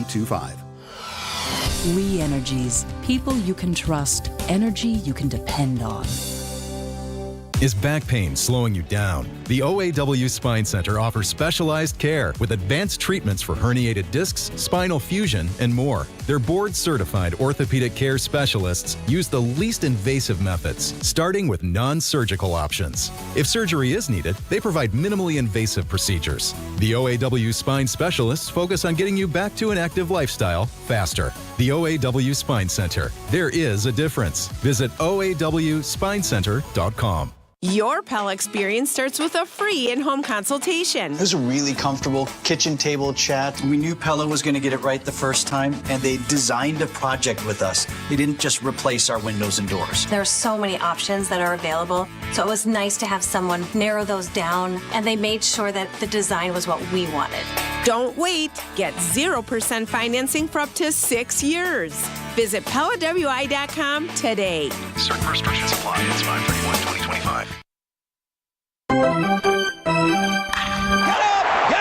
888-225. We Energies. People you can trust. Energy you can depend on. Is back pain slowing you down? The OAW Spine Center offers specialized care with advanced treatments for herniated discs, spinal fusion, and more. Their board-certified orthopedic care specialists use the least invasive methods, starting with non-surgical options. If surgery is needed, they provide minimally invasive procedures. The OAW Spine specialists focus on getting you back to an active lifestyle faster. The OAW Spine Center. There is a difference. Visit oawspinecenter.com. Your Pella experience starts with a free in-home consultation. It was a really comfortable kitchen table chat. We knew Pella was going to get it right the first time, and they designed a project with us. They didn't just replace our windows and doors. There are so many options that are available, so it was nice to have someone narrow those down, and they made sure that the design was what we wanted. Don't wait. Get 0% financing for up to 6 years. Visit PellaWI.com today. Certain restrictions apply. It's 5/31/2025. Get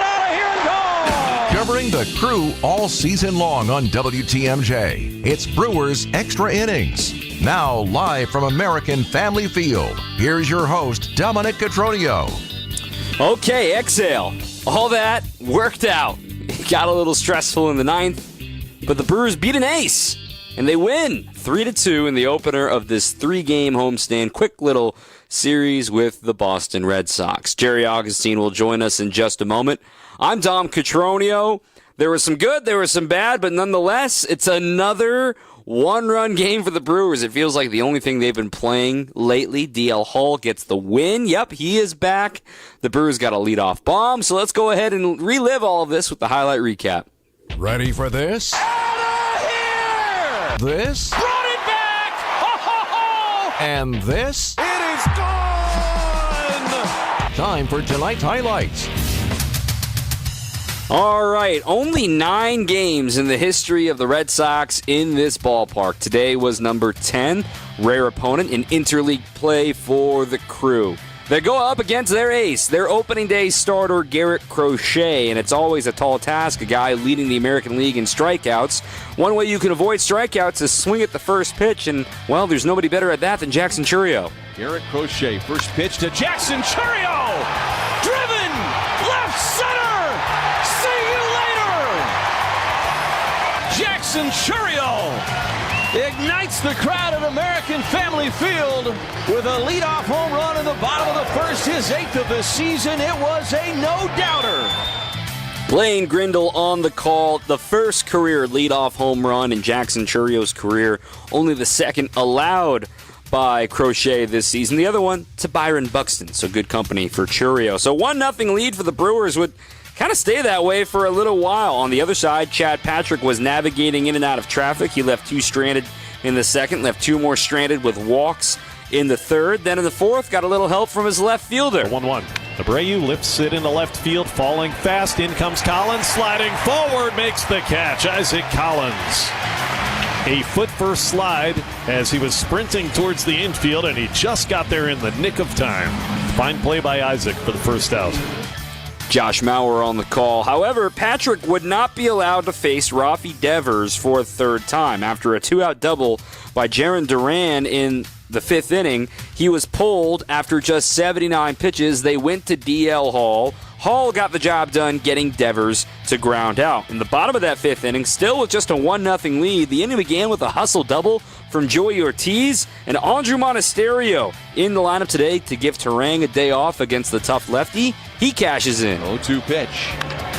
out of here and go! Covering the Crew all season long on WTMJ. It's Brewers Extra Innings. Now live from American Family Field. Here's your host, Dominic Cotroneo. Okay, exhale. All that worked out. It got a little stressful in the ninth, but the Brewers beat an ace, and they win 3-2 in the opener of this 3-game homestand. Quick little series with the Boston Red Sox. Jerry Augustine will join us in just a moment. I'm Dom Cotroneo. There was some good, there was some bad, but nonetheless, it's another one-run game for the Brewers. It feels like the only thing they've been playing lately. DL Hall gets the win. Yep, he is back. The Brewers got a leadoff bomb, so let's go ahead and relive all of this with the highlight recap. Ready for this? Out of here! This? Brought it back! Ho, ho, ho! And this? It is gone! Time for tonight's highlights. All right, only 9 games in the history of the Red Sox in this ballpark. Today was number 10, rare opponent in interleague play for the Crew. They go up against their ace, their opening day starter, Garrett Crochet, and it's always a tall task, a guy leading the American League in strikeouts. One way you can avoid strikeouts is swing at the first pitch, and, well, there's nobody better at that than Jackson Chourio. Garrett Crochet, first pitch to Jackson Chourio! Driven! Left center! See you later! Jackson Chourio ignites the crowd at American Family Field with a leadoff home run in the bottom of the first, his 8th of the season. It was a no-doubter. Blaine Grindle on the call, the first career leadoff home run in Jackson Chourio's career, only the second allowed by Crochet this season. The other one to Byron Buxton, so good company for Chourio. So 1-0 lead for the Brewers would kind of stay that way for a little while. On the other side, Chad Patrick was navigating in and out of traffic. He left 2 stranded in the second, left 2 more stranded with walks in the third. Then in the fourth, got a little help from his left fielder. 1-1. Abreu lifts it into left field, falling fast. In comes Collins, sliding forward, makes the catch. Isaac Collins. A foot-first slide as he was sprinting towards the infield, and he just got there in the nick of time. Fine play by Isaac for the first out. Josh Mauer on the call. However, Patrick would not be allowed to face Rafi Devers for a third time. After a 2-out double by Jarren Duran in the 5th inning, he was pulled after just 79 pitches. They went to DL Hall. Hall got the job done getting Devers to ground out. In the bottom of that 5th inning, still with just a 1-0 lead, the inning began with a hustle double from Joey Ortiz and Andrew Monasterio in the lineup today to give Terang a day off against the tough lefty. He cashes in. 0-2 pitch.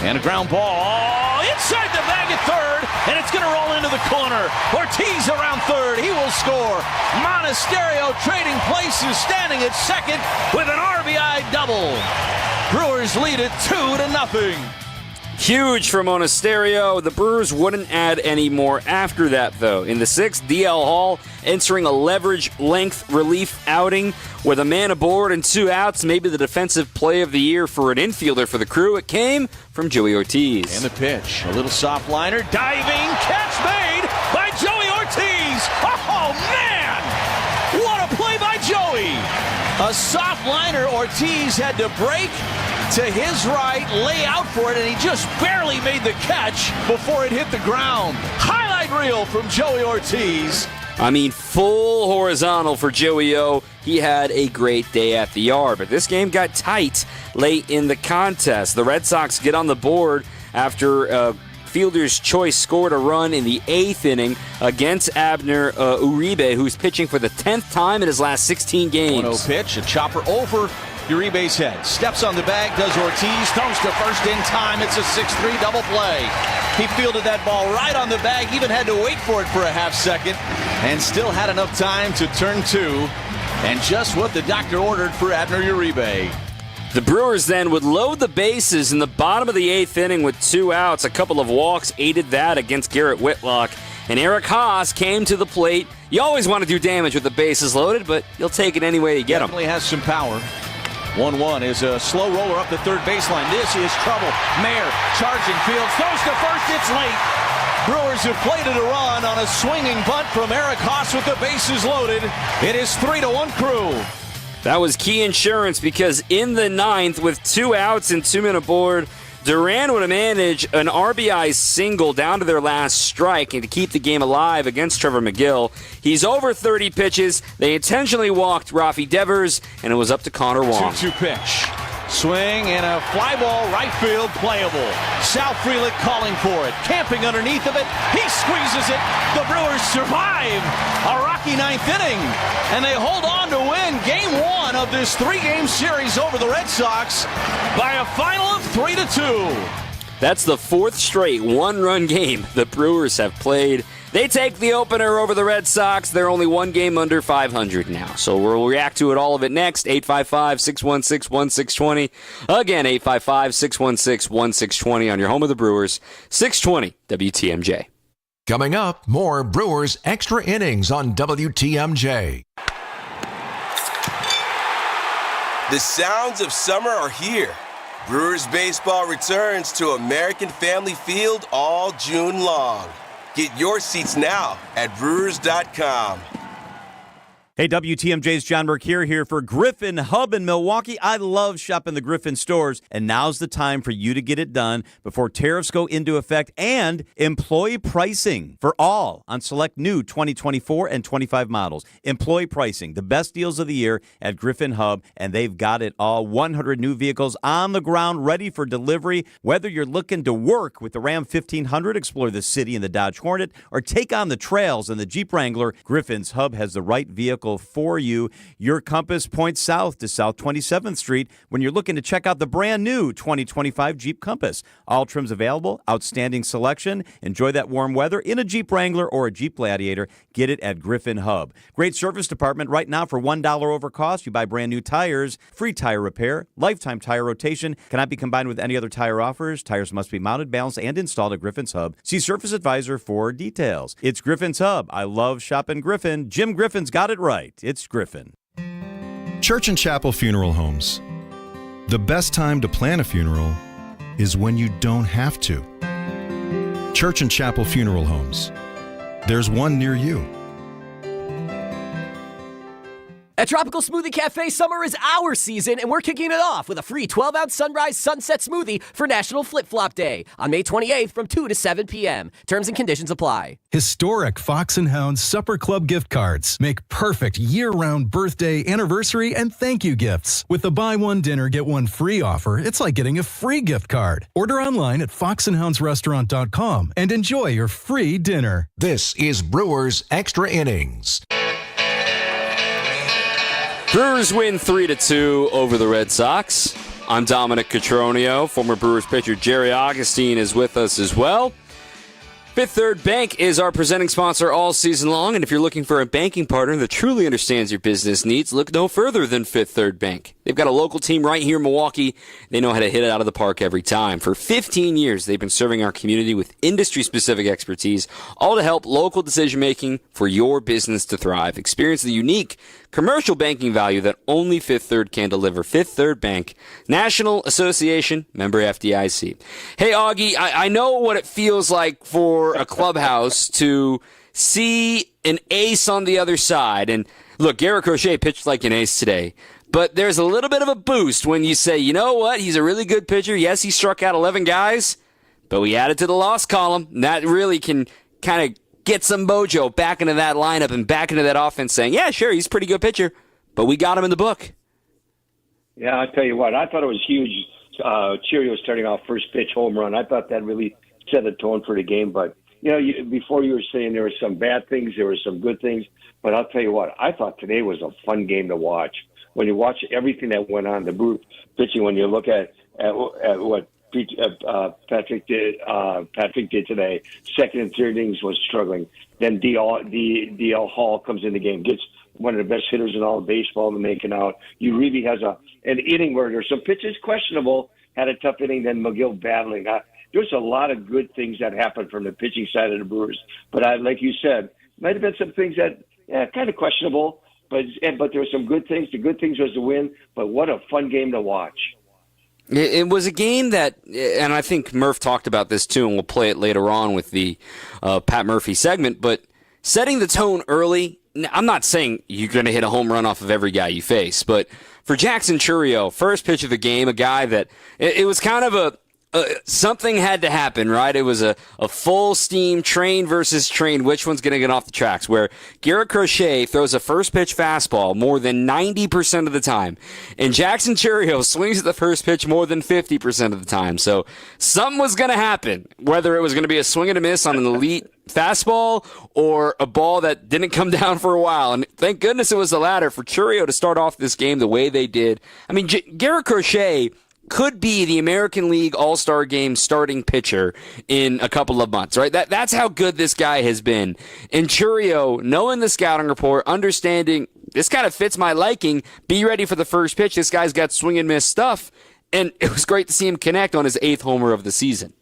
And a ground ball inside the bag at third, and it's going to roll into the corner. Ortiz around third. He will score. Monasterio trading places, standing at second with an RBI double. Brewers lead it 2-0. Huge for Monasterio. The Brewers wouldn't add any more after that, though. In the 6th, DL Hall entering a leverage length relief outing with a man aboard and 2 outs. Maybe the defensive play of the year for an infielder for the Crew. It came from Joey Ortiz. And the pitch. A little soft liner. Diving. Catch made by Joey Ortiz. Oh, man! What a play by Joey. A soft liner Ortiz had to break. to his right, lay out for it, and he just barely made the catch before it hit the ground. Highlight reel from Joey Ortiz. I mean, full horizontal for Joey O. He had a great day at the yard, but this game got tight late in the contest. The Red Sox get on the board after Fielder's Choice scored a run in the 8th inning against Abner Uribe, who's pitching for the 10th time in his last 16 games. 1-0 pitch, a chopper over Uribe's head. Steps on the bag, does Ortiz, throws to first in time. It's a 6-3 double play. He fielded that ball right on the bag, even had to wait for it for a half second, and still had enough time to turn 2, and just what the doctor ordered for Abner Uribe. The Brewers then would load the bases in the bottom of the 8th inning with 2 outs. A couple of walks aided that against Garrett Whitlock. And Erik Haas came to the plate. You always want to do damage with the bases loaded, but you'll take it any way you get them. Definitely has some power. 1-1 is a slow roller up the third baseline. This is trouble. Mayer charging fields, throws to first, it's late. Brewers have plated a run on a swinging bunt from Erik Haas with the bases loaded. It is 3-1 Crew. That was key insurance because in the 9th, with 2 outs and 2 men aboard, Duran would manage an RBI single down to their last strike and to keep the game alive against Trevor McGill. He's over 30 pitches. They intentionally walked Rafi Devers, and it was up to Connor Wong. 2-2 pitch. Swing and a fly ball right field playable. Sal Frelick calling for it. Camping underneath of it. He squeezes it. The Brewers survive a rocky 9th inning. And they hold on to win Game 1 of this 3-game series over the Red Sox by a final of 3-2. That's the 4th straight one-run game the Brewers have played. They take the opener over the Red Sox. They're only 1 game under 500 now. So we'll react to it all of it next. 855-616-1620. Again, 855-616-1620 on your home of the Brewers. 620 WTMJ. Coming up, more Brewers Extra Innings on WTMJ. The sounds of summer are here. Brewers baseball returns to American Family Field all June long. Get your seats now at Brewers.com. Hey, WTMJ's John Burke here for Griffin Hub in Milwaukee. I love shopping the Griffin stores, and now's the time for you to get it done before tariffs go into effect and employee pricing for all on select new 2024 and 25 models. Employee pricing, the best deals of the year at Griffin Hub, and they've got it all. 100 new vehicles on the ground ready for delivery. Whether you're looking to work with the Ram 1500, explore the city in the Dodge Hornet, or take on the trails in the Jeep Wrangler, Griffin's Hub has the right vehicle for you. Your compass points south to South 27th Street when you're looking to check out the brand new 2025 Jeep Compass. All trims available, outstanding selection. Enjoy that warm weather in a Jeep Wrangler or a Jeep Gladiator. Get it at Griffin Hub. Great service department right now for $1 over cost. You buy brand new tires, free tire repair, lifetime tire rotation. Cannot be combined with any other tire offers. Tires must be mounted, balanced, and installed at Griffin's Hub. See Service Advisor for details. It's Griffin's Hub. I love shopping Griffin. Jim Griffin's got it right. It's Griffin. Church and Chapel Funeral Homes. The best time to plan a funeral is when you don't have to. Church and Chapel Funeral Homes. There's one near you. At Tropical Smoothie Cafe, summer is our season, and we're kicking it off with a free 12-ounce Sunrise Sunset Smoothie for National Flip-Flop Day on May 28th from 2 to 7 p.m. Terms and conditions apply. Historic Fox & Hound Supper Club gift cards make perfect year-round birthday, anniversary, and thank you gifts. With the buy one dinner, get one free offer, it's like getting a free gift card. Order online at foxandhoundsrestaurant.com and enjoy your free dinner. This is Brewers Extra Innings. Brewers win 3-2 over the Red Sox. I'm Dominic Cotroneo. Former Brewers pitcher Jerry Augustine is with us as well. Fifth Third Bank is our presenting sponsor all season long, and if you're looking for a banking partner that truly understands your business needs, look no further than Fifth Third Bank. They've got a local team right here in Milwaukee. They know how to hit it out of the park every time. For 15 years, they've been serving our community with industry-specific expertise, all to help local decision-making for your business to thrive. Experience the unique commercial banking value that only Fifth Third can deliver. Fifth Third Bank, National Association, member FDIC. Hey, Augie, I know what it feels like for a clubhouse to see an ace on the other side. And look, Garrett Crochet pitched like an ace today. But there's a little bit of a boost when you say, you know what, he's a really good pitcher. Yes, he struck out 11 guys, but we added to the loss column. And that really can kind of get some mojo back into that lineup and back into that offense saying, yeah, sure, he's a pretty good pitcher, but we got him in the book. Yeah, I'll tell you what, I thought it was huge. Cheerio starting off first pitch home run. I thought that really set the tone for the game. But, before you were saying there were some bad things, there were some good things. But I'll tell you what, I thought today was a fun game to watch. When you watch everything that went on, the Brewer pitching, when you look at what Patrick did today, second and third innings was struggling. Then D.L. Hall comes in the game, gets one of the best hitters in all of baseball to make it out. You really has an inning where there's some pitches questionable, had a tough inning, then McGill battling. There's a lot of good things that happened from the pitching side of the Brewers. But like you said, might have been some things that kind of questionable, but there were some good things. The good things was the win, but what a fun game to watch. It was a game that, and I think Murph talked about this too, and we'll play it later on with the Pat Murphy segment, but setting the tone early, I'm not saying you're going to hit a home run off of every guy you face, but for Jackson Chourio, first pitch of the game, a guy that it was kind of something had to happen, right? It was a full steam train versus train. Which one's going to get off the tracks? Where Garrett Crochet throws a first pitch fastball more than 90% of the time, and Jackson Chourio swings at the first pitch more than 50% of the time. So something was going to happen, whether it was going to be a swing and a miss on an elite fastball or a ball that didn't come down for a while. And thank goodness it was the latter for Chourio to start off this game the way they did. I mean, Garrett Crochet could be the American League All-Star Game starting pitcher in a couple of months, right? That's how good this guy has been. And Chourio, knowing the scouting report, understanding this kind of fits my liking, be ready for the first pitch. This guy's got swing and miss stuff. And it was great to see him connect on his 8th homer of the season.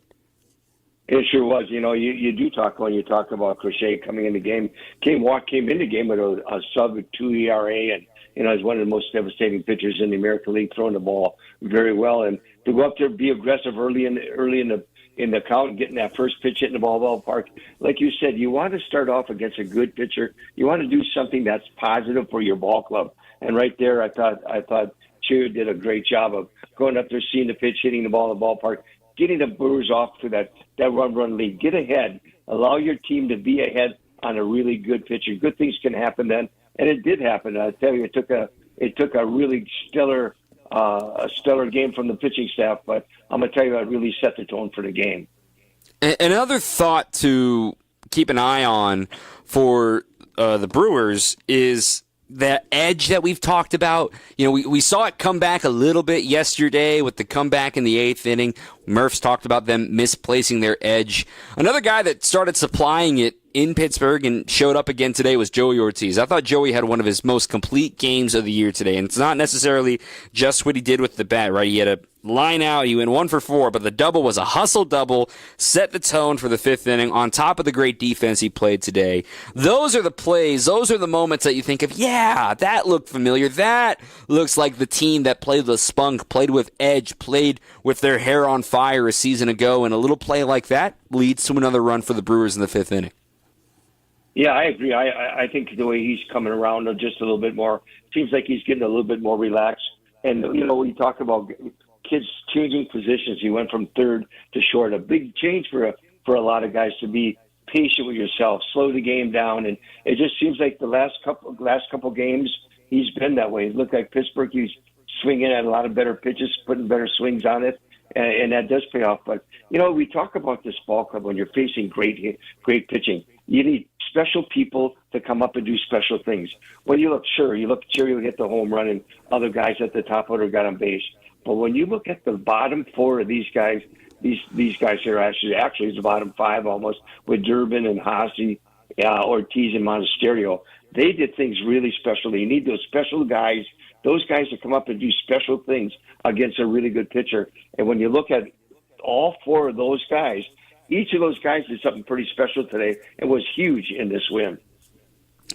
It sure was. You do talk when you talk about Crochet coming in the game. Came in the game with a sub-2 ERA, and is one of the most devastating pitchers in the American League, throwing the ball very well. And to go up there, be aggressive early in the count, and getting that first pitch hitting the ballpark. Like you said, you want to start off against a good pitcher. You want to do something that's positive for your ball club. And right there, I thought Chourio did a great job of going up there, seeing the pitch, hitting the ball in the ballpark, getting the Brewers off to that run lead. Get ahead. Allow your team to be ahead on a really good pitcher. Good things can happen then. And it did happen. I tell you, it took a really stellar game from the pitching staff. But I'm gonna tell you, it really set the tone for the game. Another thought to keep an eye on for the Brewers is that edge that we've talked about. We saw it come back a little bit yesterday with the comeback in the 8th inning. Murph's talked about them misplacing their edge. Another guy that started supplying it in Pittsburgh and showed up again today was Joey Ortiz. I thought Joey had one of his most complete games of the year today, and it's not necessarily just what he did with the bat, right? He had a line out, he went 1 for 4, but the double was a hustle double, set the tone for the 5th inning on top of the great defense he played today. Those are the plays, those are the moments that you think of, yeah, that looked familiar. That looks like the team that played with spunk, played with edge, played with their hair on fire a season ago, and a little play like that leads to another run for the Brewers in the 5th inning. Yeah, I agree. I think the way he's coming around just a little bit more, seems like he's getting a little bit more relaxed. And, we talk about kids changing positions. He went from third to short, a big change for a lot of guys to be patient with yourself, slow the game down. And it just seems like the last couple games, he's been that way. It looked like Pittsburgh, he's swinging at a lot of better pitches, putting better swings on it. And that does pay off. But, we talk about this ball club when you're facing great pitching. You need special people to come up and do special things. When you look Chourio hit the home run and other guys at the top order got on base. But when you look at the bottom 4 of these guys, these guys are actually it's the bottom 5 almost, with Durbin and Haase, Ortiz and Monasterio. They did things really special. You need those special guys, those guys to come up and do special things against a really good pitcher. And when you look at all 4 of those guys, each of those guys did something pretty special today and was huge in this win.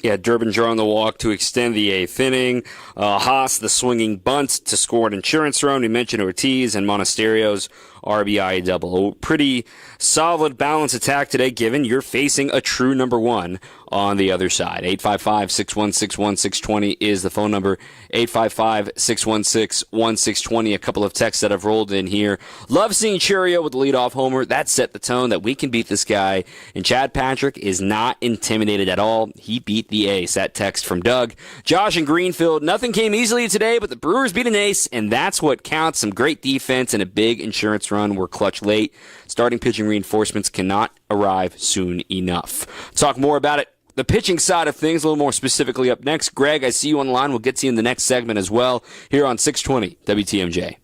Yeah, Durbin drawing the walk to extend the 8th inning. Haas, the swinging bunt to score an insurance run. We mentioned Ortiz and Monasterio's RBI double. A pretty solid balance attack today, given you're facing a true number one on the other side. 855-616-1620 is the phone number. 855-616-1620. A couple of texts that have rolled in here. Love seeing Cheerio with the leadoff homer. That set the tone that we can beat this guy. And Chad Patrick is not intimidated at all. He beat the ace. That text from Doug. Josh in Greenfield. Nothing came easily today, but the Brewers beat an ace, and that's what counts. Some great defense and a big insurance run. We're clutch late. Starting pitching reinforcements cannot arrive soon enough. Talk more about it. The pitching side of things, a little more specifically up next. Greg, I see you on the line. We'll get to you in the next segment as well here on 620 WTMJ.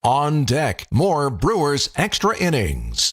On deck, more Brewers Extra Innings.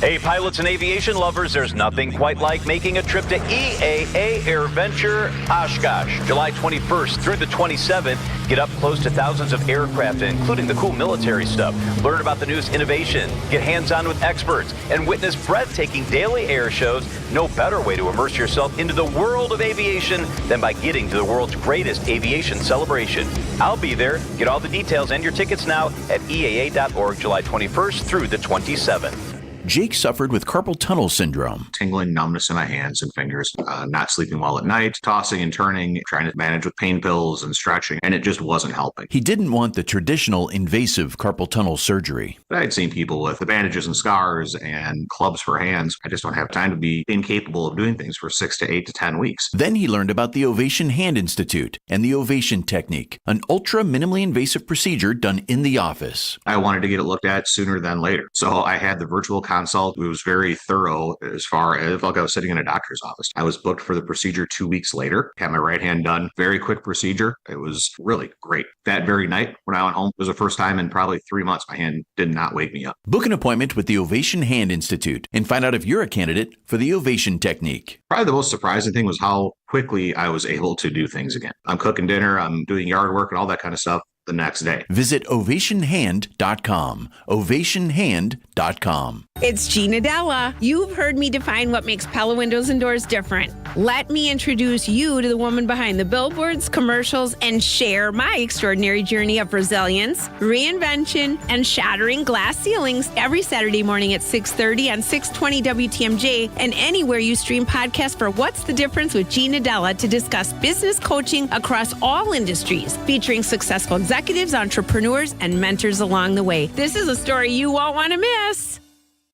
Hey, pilots and aviation lovers, there's nothing quite like making a trip to EAA AirVenture Oshkosh. July 21st through the 27th, get up close to thousands of aircraft, including the cool military stuff. Learn about the newest innovation, get hands-on with experts, and witness breathtaking daily air shows. No better way to immerse yourself into the world of aviation than by getting to the world's greatest aviation celebration. I'll be there. Get all the details and your tickets now at EAA.org, July 21st through the 27th. Jake suffered with carpal tunnel syndrome. Tingling numbness in my hands and fingers, not sleeping well at night, tossing and turning, trying to manage with pain pills and stretching, and it just wasn't helping. He didn't want the traditional invasive carpal tunnel surgery. I'd seen people with the bandages and scars and clubs for hands. I just don't have time to be incapable of doing things for 6 to 8 to 10 weeks. Then he learned about the Ovation Hand Institute and the Ovation Technique, an ultra minimally invasive procedure done in the office. I wanted to get it looked at sooner than later. So I had the virtual consult. It was very thorough as far as like I was sitting in a doctor's office. I was booked for the procedure 2 weeks later, had my right hand done. Very quick procedure. It was really great. That very night when I went home, it was the first time in probably 3 months my hand did not wake me up. Book an appointment with the Ovation Hand Institute and find out if you're a candidate for the Ovation Technique. Probably the most surprising thing was how quickly I was able to do things again. I'm cooking dinner, I'm doing yard work and all that kind of stuff the next day. Visit ovationhand.com. ovationhand.com. It's Gina Della. You've heard me define what makes Pella Windows and Doors different. Let me introduce you to the woman behind the billboards, commercials, and share my extraordinary journey of resilience, reinvention, and shattering glass ceilings every Saturday morning at 6:30 on 620 WTMJ and anywhere you stream podcasts for What's the Difference with Gina Della to discuss business coaching across all industries, featuring successful executives, entrepreneurs, and mentors along the way. This is a story you won't want to miss.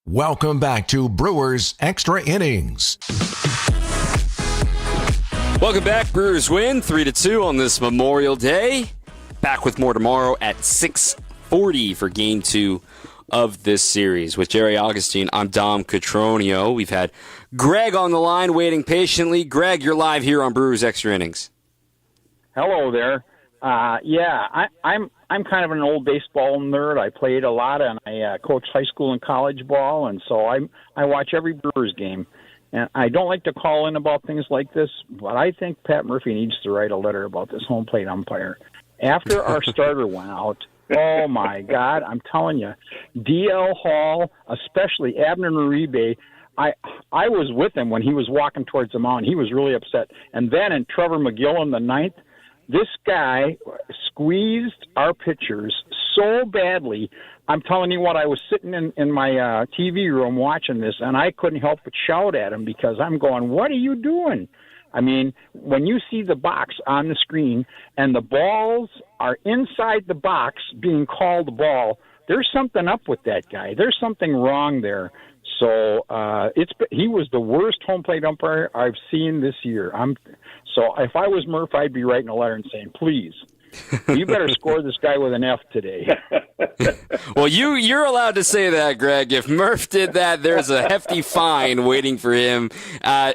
Welcome back to Brewers Extra Innings. Welcome back. Brewers win 3-2 on this Memorial Day. Back with more tomorrow at 6:40 for Game 2 of this series. With Jerry Augustine, I'm Dom Cotroneo. We've had Greg on the line waiting patiently. Greg, you're live here on Brewers Extra Innings. Hello there. I'm kind of an old baseball nerd. I played a lot, and I coached high school and college ball, and so I watch every Brewers game. And I don't like to call in about things like this, but I think Pat Murphy needs to write a letter about this home plate umpire. After our starter went out, oh my God, I'm telling you, D.L. Hall, especially Abner Uribe, I was with him when he was walking towards the mound. He was really upset. And then in Trevor McGill in the ninth, this guy squeezed our pitchers so badly. I'm telling you what, I was sitting in my TV room watching this, and I couldn't help but shout at him because I'm going, what are you doing? I mean, when you see the box on the screen and the balls are inside the box being called a ball, there's something up with that guy. There's something wrong there. So he was the worst home plate umpire I've seen this year. So if I was Murph, I'd be writing a letter and saying, please, you better score this guy with an F today. Well, you're allowed to say that, Greg. If Murph did that, there's a hefty fine waiting for him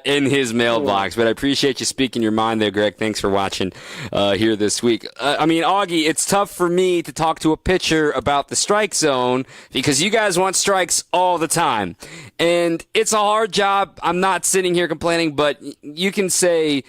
in his mailbox. But I appreciate you speaking your mind there, Greg. Thanks for watching here this week. Augie, it's tough for me to talk to a pitcher about the strike zone because you guys want strikes all the time. And it's a hard job. I'm not sitting here complaining, but you can say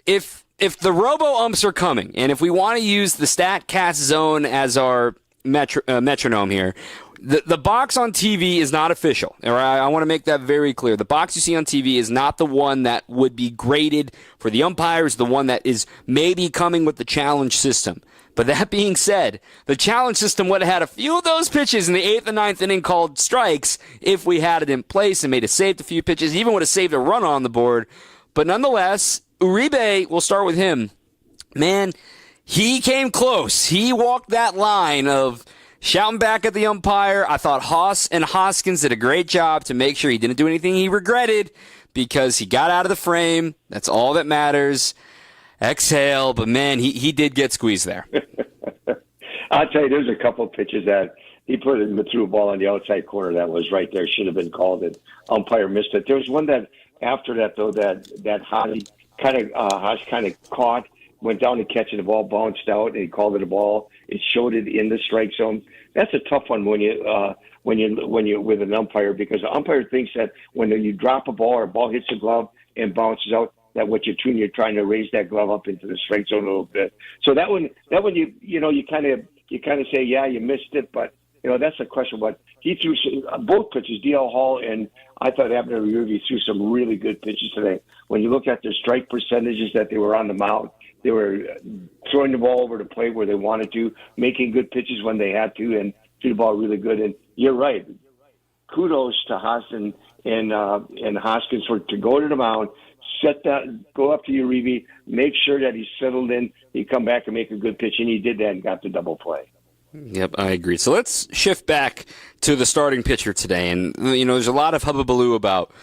if the robo-umps are coming, and if we want to use the StatCast zone as our metronome here, the box on TV is not official. All right? I want to make that very clear. The box you see on TV is not the one that would be graded for the umpires, the one that is maybe coming with the challenge system. But that being said, the challenge system would have had a few of those pitches in the 8th and 9th inning called strikes if we had it in place and saved a few pitches, even would have saved a run on the board. But nonetheless, Uribe, we'll start with him. Man, he came close. He walked that line of shouting back at the umpire. I thought Haas and Hoskins did a great job to make sure he didn't do anything he regretted because he got out of the frame. That's all that matters. Exhale, but man, he did get squeezed there. I'll tell you, there's a couple of pitches that he threw a ball on the outside corner that was right there. Should have been called, and umpire missed it. There was one that after that though that Haas kind of caught, went down to catch it, the ball bounced out, and he called it a ball. It showed it in the strike zone. That's a tough one when you're with an umpire, because the umpire thinks that when you drop a ball or a ball hits the glove and bounces out, that what you're doing, you're trying to raise that glove up into the strike zone a little bit. So that one you kind of say, yeah, you missed it, but that's the question. But he threw both pitches, DL Hall and I thought Abner Uribe threw some really good pitches today. When you look at their strike percentages that they were on the mound, they were throwing the ball over the plate where they wanted to, making good pitches when they had to, and threw the ball really good. And you're right. Kudos to Haas and Hoskins to go to the mound, go up to Uribe, make sure that he's settled in, he come back and make a good pitch, and he did that and got the double play. Yep, I agree. So let's shift back to the starting pitcher today. And, there's a lot of hubbubaloo about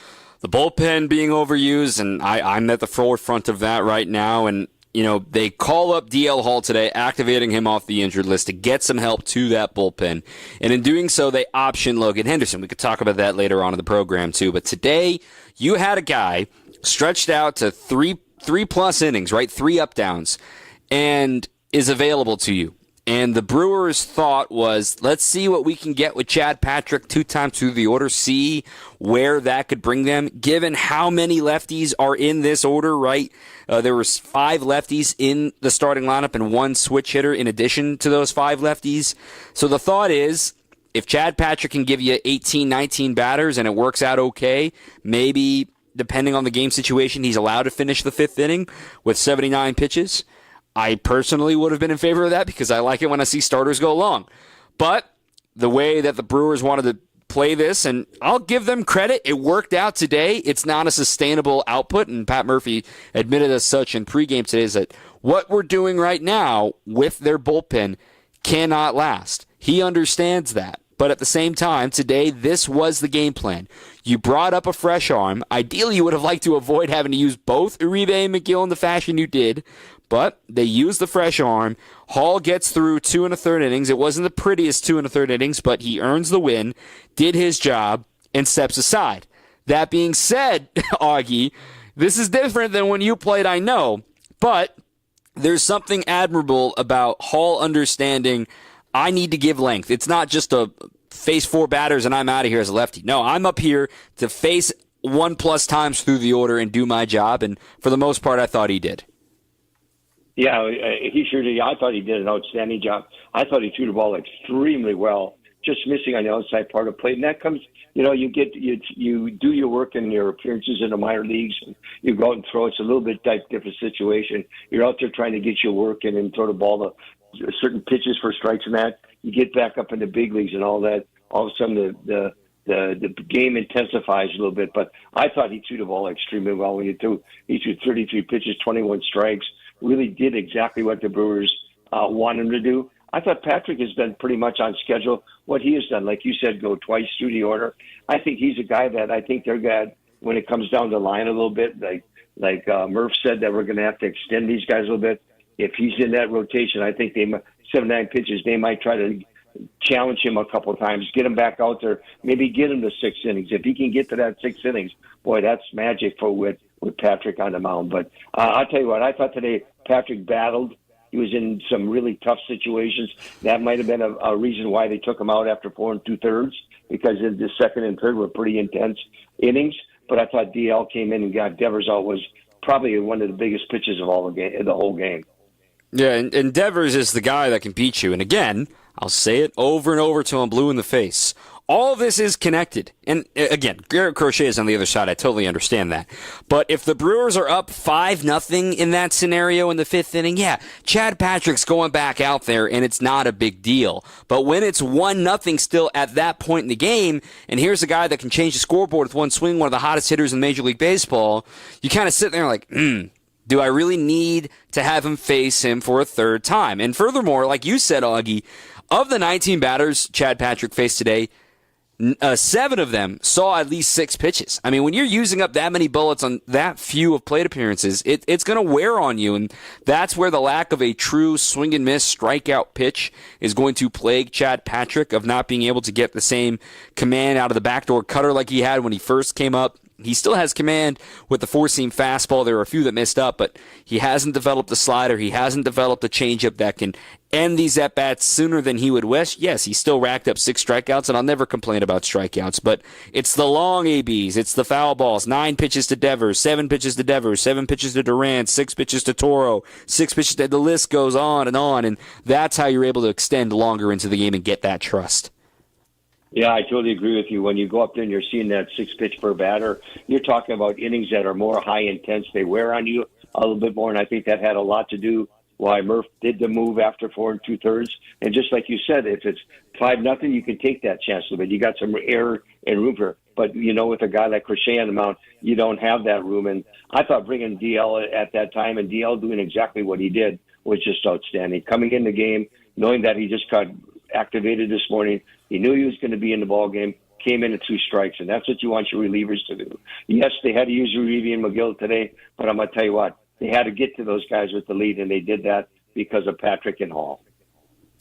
the bullpen being overused, and I'm at the forefront of that right now. And, they call up DL Hall today, activating him off the injured list to get some help to that bullpen. And in doing so, they option Logan Henderson. We could talk about that later on in the program, too. But today, you had a guy stretched out to three plus innings, right? 3 up downs, and is available to you. And the Brewers' thought was, let's see what we can get with Chad Patrick 2 times through the order, see where that could bring them, given how many lefties are in this order, right? There was 5 lefties in the starting lineup and 1 switch hitter in addition to those 5 lefties. So the thought is, if Chad Patrick can give you 18, 19 batters and it works out okay, maybe depending on the game situation, he's allowed to finish the 5th inning with 79 pitches. I personally would have been in favor of that because I like it when I see starters go long. But the way that the Brewers wanted to play this, and I'll give them credit, it worked out today. It's not a sustainable output, and Pat Murphy admitted as such in pregame today, is that what we're doing right now with their bullpen cannot last. He understands that. But at the same time, today, this was the game plan. You brought up a fresh arm. Ideally, you would have liked to avoid having to use both Uribe and McGill in the fashion you did, but they used the fresh arm. Hall gets through 2 1/3 innings. It wasn't the prettiest 2 1/3 innings, but he earns the win, did his job, and steps aside. That being said, Augie, this is different than when you played, I know, but there's something admirable about Hall understanding I need to give length. It's not just a face 4 batters and I'm out of here as a lefty. No, I'm up here to face 1+ times through the order and do my job, and for the most part, I thought he did. Yeah, he sure did. I thought he did an outstanding job. I thought he threw the ball extremely well, just missing on the outside part of the plate. And that comes, you do your work in your appearances in the minor leagues, and you go out and throw. It's a little bit different situation. You're out there trying to get your work in and throw the ball to certain pitches for strikes and that. You get back up in the big leagues and all that. All of a sudden, the game intensifies a little bit. But I thought he threw the ball extremely well. He threw 33 pitches, 21 strikes. Really did exactly what the Brewers want him to do. I thought Patrick has been pretty much on schedule. What he has done, like you said, go twice through the order. I think he's a guy that I think they're glad when it comes down the line a little bit. Like Murph said, that we're going to have to extend these guys a little bit. If he's in that rotation, I think 7-9 pitches, they might try to challenge him a couple of times, get him back out there, maybe get him to 6 innings. If he can get to that 6 innings, boy, that's magic with Patrick on the mound. But I'll tell you what, I thought today Patrick battled. He was in some really tough situations. That might have been a reason why they took him out after 4 2/3, because the second and third were pretty intense innings. But I thought DL came in and got Devers out, was probably one of the biggest pitches of the whole game. Yeah, and Devers is the guy that can beat you. And again, I'll say it over and over till I'm blue in the face. All of this is connected. And again, Garrett Crochet is on the other side. I totally understand that. But if the Brewers are up 5-0 in that scenario in the 5th inning, yeah, Chad Patrick's going back out there, and it's not a big deal. But when it's 1-0 still at that point in the game, and here's a guy that can change the scoreboard with one swing, one of the hottest hitters in Major League Baseball, you kind of sit there like, do I really need to have him face him for a third time? And furthermore, like you said, Augie, of the 19 batters Chad Patrick faced today, 7 of them saw at least 6 pitches. I mean, when you're using up that many bullets on that few of plate appearances, it's going to wear on you, and that's where the lack of a true swing and miss strikeout pitch is going to plague Chad Patrick, of not being able to get the same command out of the backdoor cutter like he had when he first came up. He still has command with the four-seam fastball. There are a few that missed up, but he hasn't developed a slider. He hasn't developed a changeup that can end these at-bats sooner than he would wish. Yes, he still racked up 6 strikeouts, and I'll never complain about strikeouts, but it's the long ABs. It's the foul balls. 9 pitches to Devers, 7 pitches to Devers, 7 pitches to Durant, 6 pitches to Toro, 6 pitches to... The list goes on, and that's how you're able to extend longer into the game and get that trust. Yeah, I totally agree with you. When you go up there and you're seeing that 6 pitch per batter, you're talking about innings that are more high intense. They wear on you a little bit more, and I think that had a lot to do why Murph did the move after 4 2/3. And just like you said, if it's 5-0, you can take that chance a little bit. You got some air and room for. But with a guy like Crochet on the mound, you don't have that room. And I thought bringing DL at that time and DL doing exactly what he did was just outstanding. Coming in the game, knowing that he just got activated this morning. He knew he was going to be in the ball game, came in at 2 strikes, and that's what you want your relievers to do. Yes, they had to use Uribe and McGill today, but I'm going to tell you what, they had to get to those guys with the lead, and they did that because of Patrick and Hall.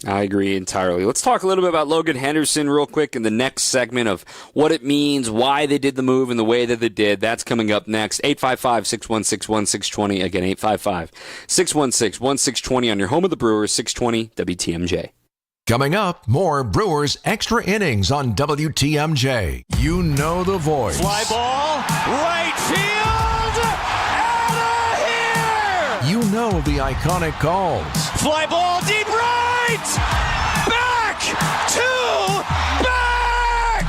I agree entirely. Let's talk a little bit about Logan Henderson real quick in the next segment of what it means, why they did the move in the way that they did. That's coming up next. 855-616-1620. Again, 855-616-1620 on your home of the Brewers, 620 WTMJ. Coming up, more Brewers Extra Innings on WTMJ. You know the voice. Fly ball, right field, out of here! You know the iconic calls. Fly ball, deep right! Back to back!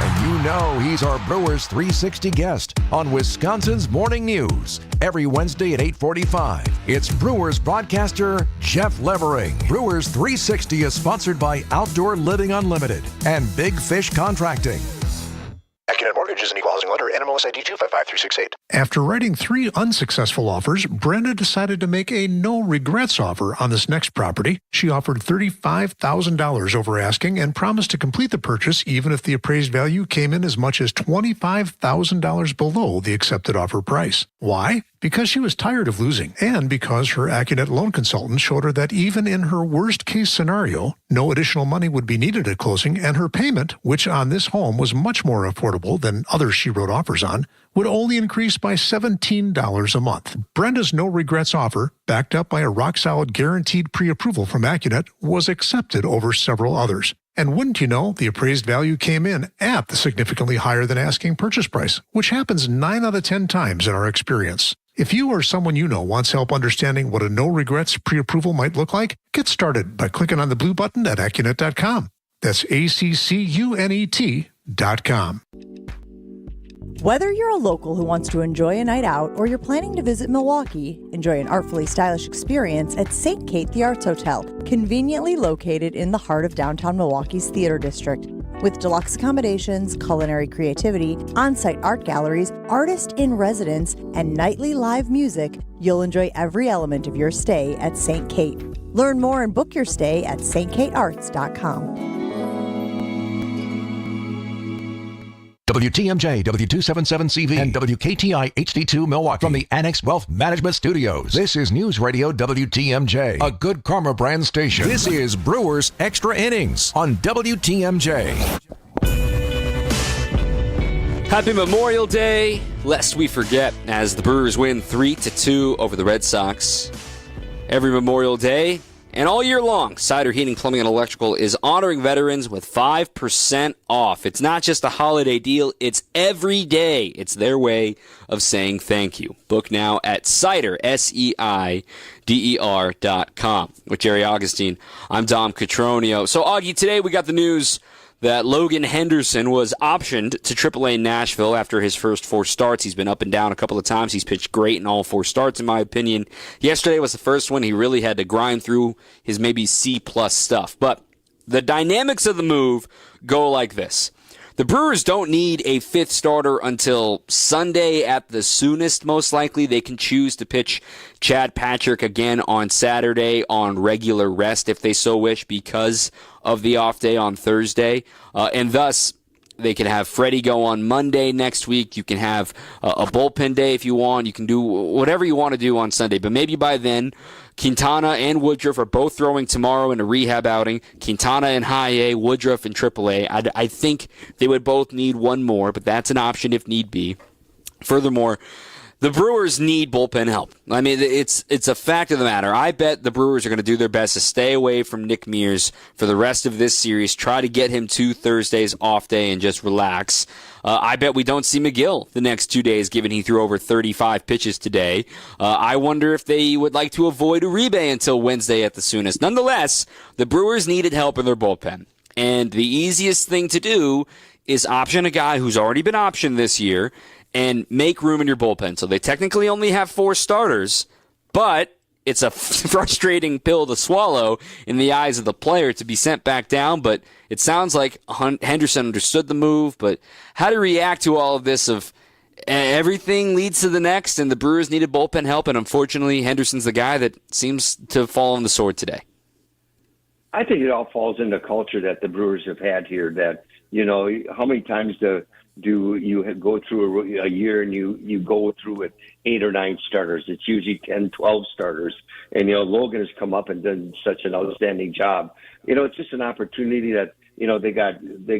And you know he's our Brewers 360 guest on Wisconsin's Morning News. Every Wednesday at 8:45, it's Brewers broadcaster Jeff Levering. Brewers 360 is sponsored by Outdoor Living Unlimited and Big Fish Contracting. AccuNet Mortgage is an equal housing lender. NMLS ID 255368. After writing 3 unsuccessful offers, Brenda decided to make a no-regrets offer on this next property. She offered $35,000 over asking and promised to complete the purchase even if the appraised value came in as much as $25,000 below the accepted offer price. Why? Because she was tired of losing, and because her AccuNet loan consultant showed her that even in her worst-case scenario, no additional money would be needed at closing, and her payment, which on this home was much more affordable than others she wrote offers on, would only increase by $17 a month. Brenda's no-regrets offer, backed up by a rock-solid guaranteed pre-approval from AccuNet, was accepted over several others. And wouldn't you know, the appraised value came in at the significantly higher than asking purchase price, which happens 9 out of 10 times in our experience. If you or someone you know wants help understanding what a no-regrets pre-approval might look like, get started by clicking on the blue button at AccuNet.com. That's ACCUNET.com. Whether you're a local who wants to enjoy a night out or you're planning to visit Milwaukee, enjoy an artfully stylish experience at St. Kate the Arts Hotel, conveniently located in the heart of downtown Milwaukee's Theater District. With deluxe accommodations, culinary creativity, on-site art galleries, artist in residence, and nightly live music, you'll enjoy every element of your stay at St. Kate. Learn more and book your stay at stkatearts.com. WTMJ, W277CV, and WKTI HD2 Milwaukee. From the Annex Wealth Management Studios, this is News Radio WTMJ, a Good Karma brand station. This is Brewers Extra Innings on WTMJ. Happy Memorial Day, lest we forget, as the Brewers win 3-2 over the Red Sox. Every Memorial Day, And all year long, Cider Heating, Plumbing, and Electrical is honoring veterans with 5% off. It's not just a holiday deal, it's every day. It's their way of saying thank you. Book now at Cider, SEIDER.com. With Jerry Augustine, I'm Dom Catronio. So, Augie, today we got the news that Logan Henderson was optioned to AAA Nashville after his first 4 starts. He's been up and down a couple of times. He's pitched great in all 4 starts, in my opinion. Yesterday was the first one. He really had to grind through his maybe C-plus stuff. But the dynamics of the move go like this. The Brewers don't need a 5th starter until Sunday at the soonest, most likely. They can choose to pitch Chad Patrick again on Saturday on regular rest if they so wish because of the off day on Thursday. And thus, they can have Freddie go on Monday next week. You can have a bullpen day if you want. You can do whatever you want to do on Sunday. But maybe by then, Quintana and Woodruff are both throwing tomorrow in a rehab outing. Quintana in High A, Woodruff in AAA. I think they would both need one more, but that's an option if need be. Furthermore, the Brewers need bullpen help. I mean, it's a fact of the matter. I bet the Brewers are going to do their best to stay away from Nick Mears for the rest of this series, try to get him to Thursday's off day and just relax. I bet we don't see McGill the next 2 days, given he threw over 35 pitches today. I wonder if they would like to avoid Uribe until Wednesday at the soonest. Nonetheless, the Brewers needed help in their bullpen. And the easiest thing to do is option a guy who's already been optioned this year and make room in your bullpen. So they technically only have 4 starters, but it's a frustrating pill to swallow in the eyes of the player to be sent back down. But it sounds like Henderson understood the move. But how to react to all of this of everything leads to the next, and the Brewers needed bullpen help, and unfortunately Henderson's the guy that seems to fall on the sword today. I think it all falls in the culture that the Brewers have had here that, how many times do you go through a year and you go through with 8 or 9 starters? It's usually 10, 12 starters. And, Logan has come up and done such an outstanding job. It's just an opportunity that, they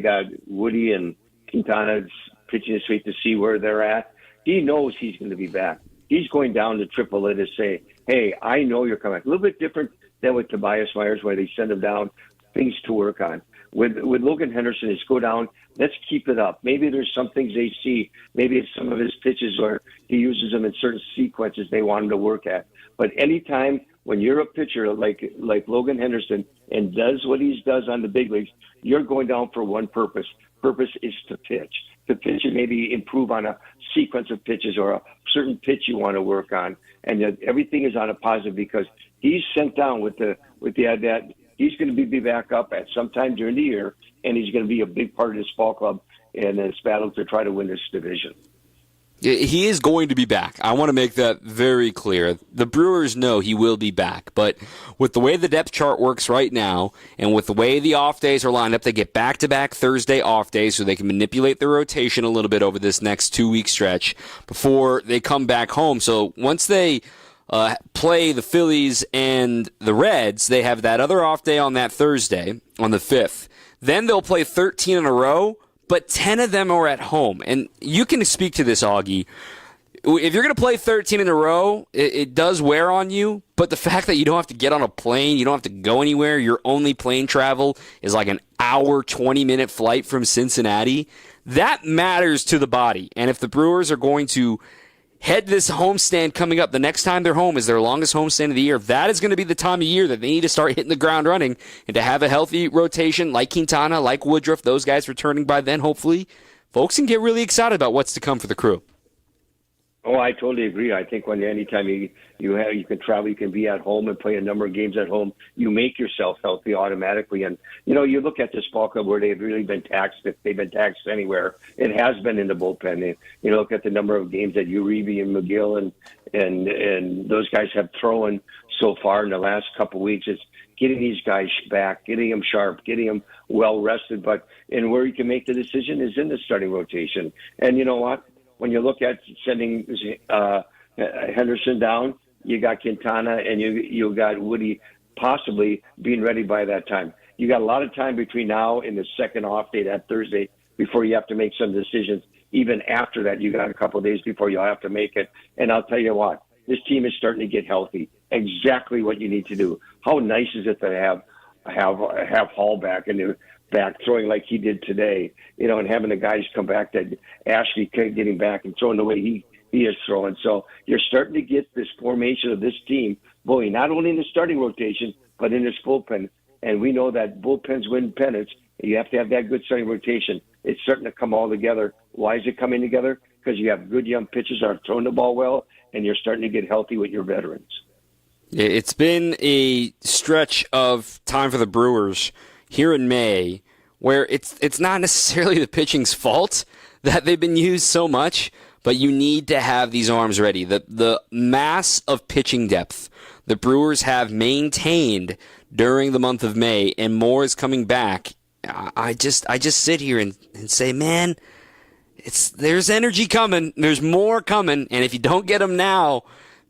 got Woody and Quintana pitching straight to see where they're at. He knows he's going to be back. He's going down to AAA to say, hey, I know you're coming back. A little bit different than with Tobias Myers, where they send him down, things to work on. With Logan Henderson, it's go down, let's keep it up. Maybe there's some things they see. Maybe it's some of his pitches where he uses them in certain sequences they want him to work at. But anytime when you're a pitcher like Logan Henderson and does what he does on the big leagues, you're going down for one purpose. Purpose is to pitch. To pitch and maybe improve on a sequence of pitches or a certain pitch you want to work on. And everything is on a positive because he's sent down with the that he's going to be back up at some time during the year, and he's going to be a big part of this ball club and this battle to try to win this division. He is going to be back. I want to make that very clear. The Brewers know he will be back, but with the way the depth chart works right now and with the way the off days are lined up, they get back-to-back Thursday off days so they can manipulate their rotation a little bit over this next 2-week stretch before they come back home. So once they play the Phillies and the Reds, they have that other off day on that Thursday on the 5th. Then they'll play 13 in a row, but 10 of them are at home. And you can speak to this, Augie. If you're going to play 13 in a row, it does wear on you, but the fact that you don't have to get on a plane, you don't have to go anywhere, your only plane travel is like an hour, 20-minute flight from Cincinnati, that matters to the body. And if the Brewers are going to head this homestand coming up, the next time they're home is their longest homestand of the year. That is going to be the time of year that they need to start hitting the ground running and to have a healthy rotation like Quintana, like Woodruff, those guys returning by then, hopefully. Folks can get really excited about what's to come for the Crew. Oh, I totally agree. I think anytime you can travel, you can be at home and play a number of games at home, you make yourself healthy automatically. And, you look at this ball club where they've really been taxed. If they've been taxed anywhere, it has been in the bullpen. You look at the number of games that Uribe and McGill and those guys have thrown so far in the last couple of weeks. It's getting these guys back, getting them sharp, getting them well rested. And where you can make the decision is in the starting rotation. And you know what? When you look at sending Henderson down, you got Quintana and you got Woody possibly being ready by that time. You got a lot of time between now and the second off day that Thursday before you have to make some decisions. Even after that, you got a couple of days before you'll have to make it. And I'll tell you what, this team is starting to get healthy. exactly what you need to do. How nice is it to have Hall back and back throwing like he did today, and having the guys come back, that Ashley getting back and throwing the way he is throwing. So you're starting to get this formation of this team going, not only in the starting rotation, but in this bullpen. And we know that bullpens win pennants. You have to have that good starting rotation. It's starting to come all together. Why is it coming together? Because you have good young pitchers that are throwing the ball well, and you're starting to get healthy with your veterans. It's been a stretch of time for the Brewers here in May where it's not necessarily the pitching's fault that they've been used so much, but you need to have these arms ready. The mass of pitching depth the Brewers have maintained during the month of May, and more is coming back. I just sit here and say, man, there's energy coming. There's more coming, and if you don't get them now,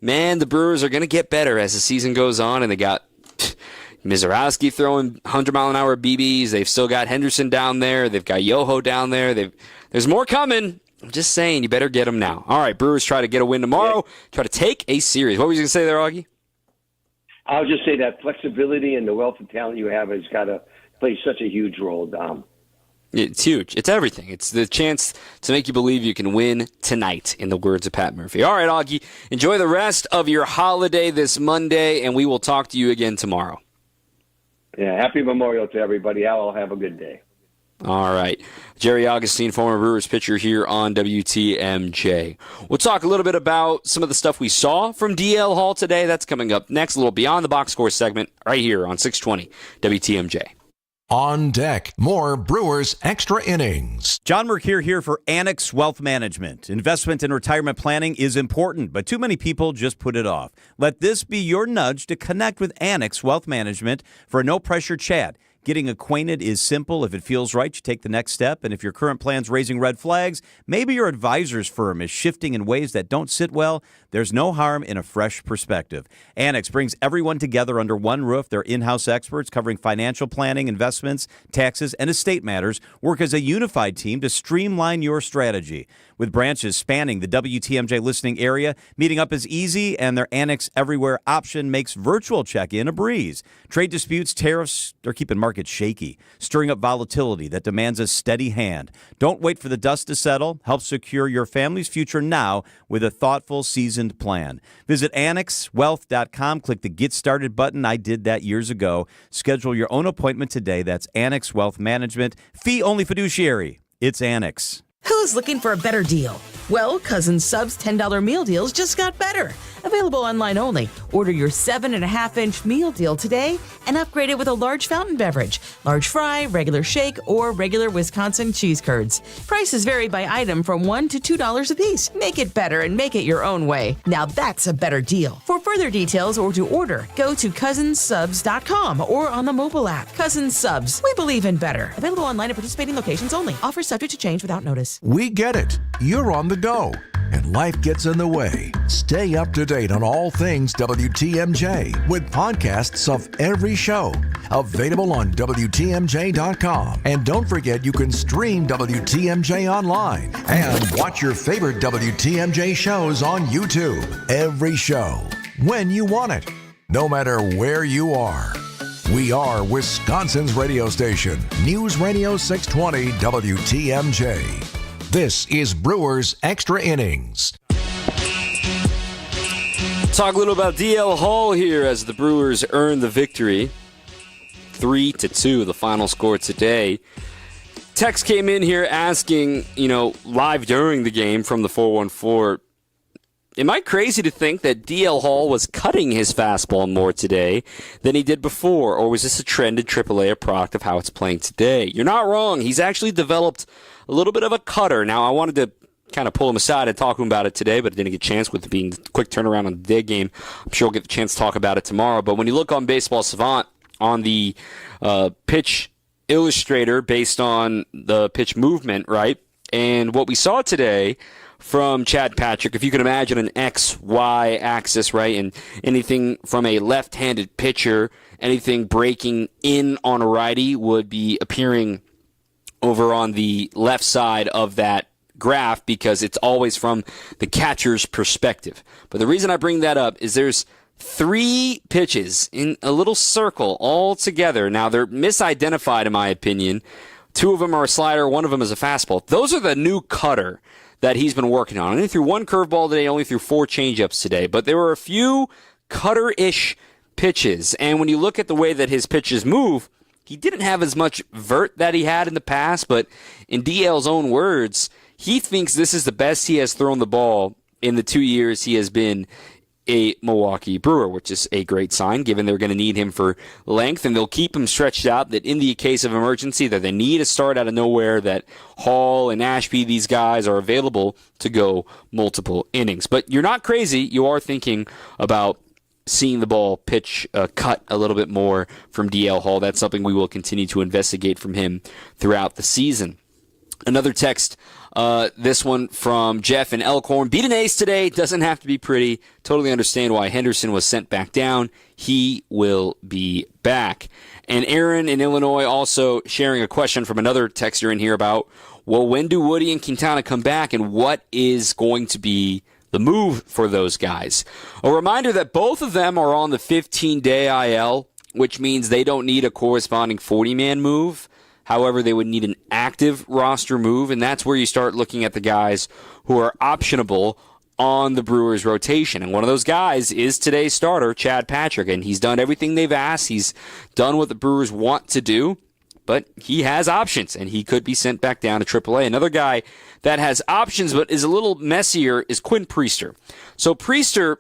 man, the Brewers are going to get better as the season goes on, and they got Mizorowski throwing 100-mile-an-hour BBs. They've still got Henderson down there. They've got Yoho down there. There's more coming. I'm just saying, you better get them now. All right, Brewers try to get a win tomorrow. Try to take a series. What were you going to say there, Augie? I'll just say that flexibility and the wealth of talent you have has got to play such a huge role, Dom. It's huge. It's everything. It's the chance to make you believe you can win tonight, in the words of Pat Murphy. All right, Augie, enjoy the rest of your holiday this Monday, and we will talk to you again tomorrow. Yeah, happy Memorial to everybody. I'll have a good day. All right. Jerry Augustine, former Brewers pitcher here on WTMJ. We'll talk a little bit about some of the stuff we saw from DL Hall today. That's coming up next, a little Beyond the Box Score segment right here on 620 WTMJ. On deck, more Brewers Extra Innings. John Mercure here for Annex Wealth Management. Investment and retirement planning is important, but too many people just put it off. Let this be your nudge to connect with Annex Wealth Management for a no-pressure chat. Getting acquainted is simple. If it feels right, you take the next step. And if your current plan's raising red flags, maybe your advisor's firm is shifting in ways that don't sit well, there's no harm in a fresh perspective. Annex brings everyone together under one roof. Their in-house experts covering financial planning, investments, taxes, and estate matters work as a unified team to streamline your strategy. With branches spanning the WTMJ listening area, meeting up is easy, and their Annex Everywhere option makes virtual check-in a breeze. Trade disputes, tariffs, they're keeping markets shaky, stirring up volatility that demands a steady hand. Don't wait for the dust to settle. Help secure your family's future now with a thoughtful, seasoned plan. Visit AnnexWealth.com. Click the Get Started button. I did that years ago. Schedule your own appointment today. That's Annex Wealth Management. Fee-only fiduciary. It's Annex. Who's looking for a better deal? Well, Cousin Sub's $10 meal deals just got better. Available online only. Order your 7.5-inch meal deal today and upgrade it with a large fountain beverage, large fry, regular shake, or regular Wisconsin cheese curds. Prices vary by item from $1 to $2 a piece. Make it better and make it your own way. Now that's a better deal. For further details or to order, go to cousinsubs.com or on the mobile app. Cousin Subs. We believe in better. Available online at participating locations only. Offer subject to change without notice. We get it. You're on the go, and life gets in the way. Stay up to date on all things WTMJ with podcasts of every show available on WTMJ.com. And don't forget you can stream WTMJ online and watch your favorite WTMJ shows on YouTube. Every show, when you want it, no matter where you are. We are Wisconsin's radio station, News Radio 620 WTMJ. This is Brewers Extra Innings. Talk a little about DL Hall here as the Brewers earn the victory. 3-2, the final score today. Text came in here asking, live during the game from the 414, am I crazy to think that DL Hall was cutting his fastball more today than he did before? Or was this a trend in AAA, a product of how it's playing today? You're not wrong. He's actually developed a little bit of a cutter. Now, I wanted to kind of pull him aside and talk to him about it today, but I didn't get a chance with being the quick turnaround on the day game. I'm sure we'll get the chance to talk about it tomorrow. But when you look on Baseball Savant, on the pitch illustrator based on the pitch movement, right? And what we saw today from Chad Patrick, if you can imagine an X-Y axis, right? And anything from a left-handed pitcher, anything breaking in on a righty would be appearing over on the left side of that graph because it's always from the catcher's perspective. But the reason I bring that up is there's 3 pitches in a little circle all together. Now, they're misidentified, in my opinion. 2 of them are a slider, 1 of them is a fastball. Those are the new cutter that he's been working on. Only threw 1 curveball today, only threw 4 changeups today. But there were a few cutter-ish pitches. And when you look at the way that his pitches move, he didn't have as much vert that he had in the past. But in DL's own words, he thinks this is the best he has thrown the ball in the 2 years he has been a Milwaukee Brewer, which is a great sign, given they're going to need him for length, and they'll keep him stretched out, that in the case of emergency, that they need a start out of nowhere, that Hall and Ashby, these guys, are available to go multiple innings. But you're not crazy. You are thinking about seeing the ball pitch cut a little bit more from DL Hall. That's something we will continue to investigate from him throughout the season. Another text, this one from Jeff in Elkhorn. Beat an ace today. Doesn't have to be pretty. Totally understand why Henderson was sent back down. He will be back. And Aaron in Illinois also sharing a question from another texter in here about, well, when do Woody and Quintana come back, and what is going to be the move for those guys? A reminder that both of them are on the 15-day IL, which means they don't need a corresponding 40-man move. However, they would need an active roster move, and that's where you start looking at the guys who are optionable on the Brewers rotation. And one of those guys is today's starter, Chad Patrick, and he's done everything they've asked. He's done what the Brewers want to do, but he has options, and he could be sent back down to AAA. Another guy that has options but is a little messier is Quinn Priester. So Priester,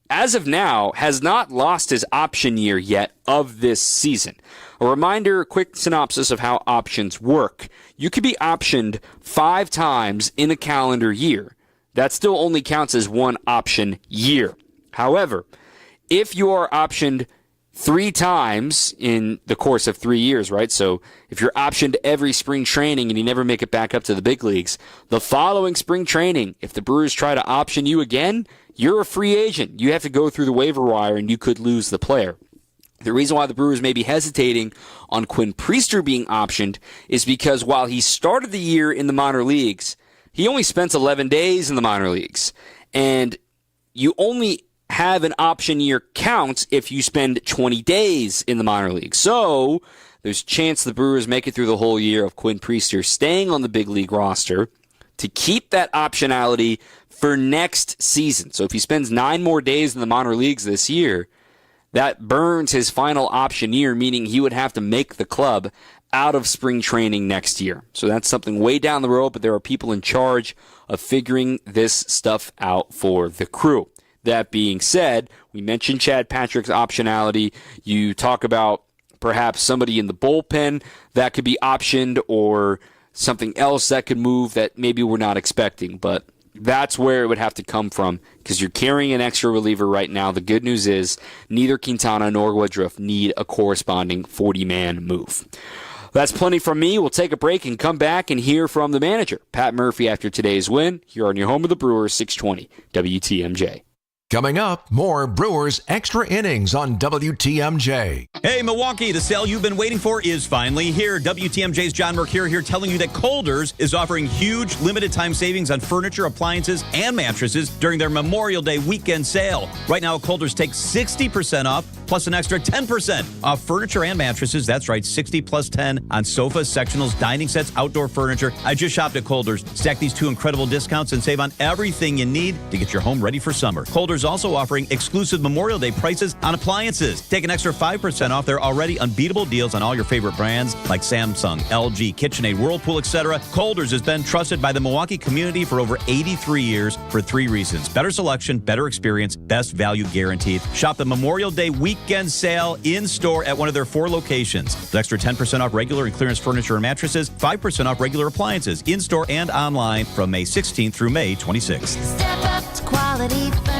as of now, has not lost his option year yet of this season. A reminder, a quick synopsis of how options work. You could be optioned 5 times in a calendar year. That still only counts as 1 option year. However, if you are optioned 3 times in the course of 3 years, right? So if you're optioned every spring training and you never make it back up to the big leagues, the following spring training, if the Brewers try to option you again, you're a free agent. You have to go through the waiver wire and you could lose the player. The reason why the Brewers may be hesitating on Quinn Priester being optioned is because while he started the year in the minor leagues, he only spent 11 days in the minor leagues. And you only have an option year count if you spend 20 days in the minor leagues. So there's a chance the Brewers make it through the whole year of Quinn Priester staying on the big league roster to keep that optionality for next season. So if he spends 9 more days in the minor leagues this year, that burns his final option year, meaning he would have to make the club out of spring training next year. So that's something way down the road, but there are people in charge of figuring this stuff out for the crew. That being said, we mentioned Chad Patrick's optionality. You talk about perhaps somebody in the bullpen that could be optioned or something else that could move that maybe we're not expecting, but that's where it would have to come from because you're carrying an extra reliever right now. The good news is neither Quintana nor Woodruff need a corresponding 40-man move. That's plenty from me. We'll take a break and come back and hear from the manager, Pat Murphy, after today's win here on your home of the Brewers, 620 WTMJ. Coming up, more Brewers Extra Innings on WTMJ. Hey, Milwaukee, the sale you've been waiting for is finally here. WTMJ's John Mercure here telling you that Kohlder's is offering huge limited-time savings on furniture, appliances, and mattresses during their Memorial Day weekend sale. Right now, Kohlder's takes 60% off, plus an extra 10% off furniture and mattresses. That's right, 60 plus 10 on sofas, sectionals, dining sets, outdoor furniture. I just shopped at Kohlder's. Stack these 2 incredible discounts and save on everything you need to get your home ready for summer. Kohlder's also offering exclusive Memorial Day prices on appliances. Take an extra 5% off their already unbeatable deals on all your favorite brands like Samsung, LG, KitchenAid, Whirlpool, etc. Kohlder's has been trusted by the Milwaukee community for over 83 years for 3 reasons. Better selection, better experience, best value guaranteed. Shop the Memorial Day weekend sale in-store at one of their 4 locations. The extra 10% off regular and clearance furniture and mattresses, 5% off regular appliances in-store and online from May 16th through May 26th. Step up to quality furniture.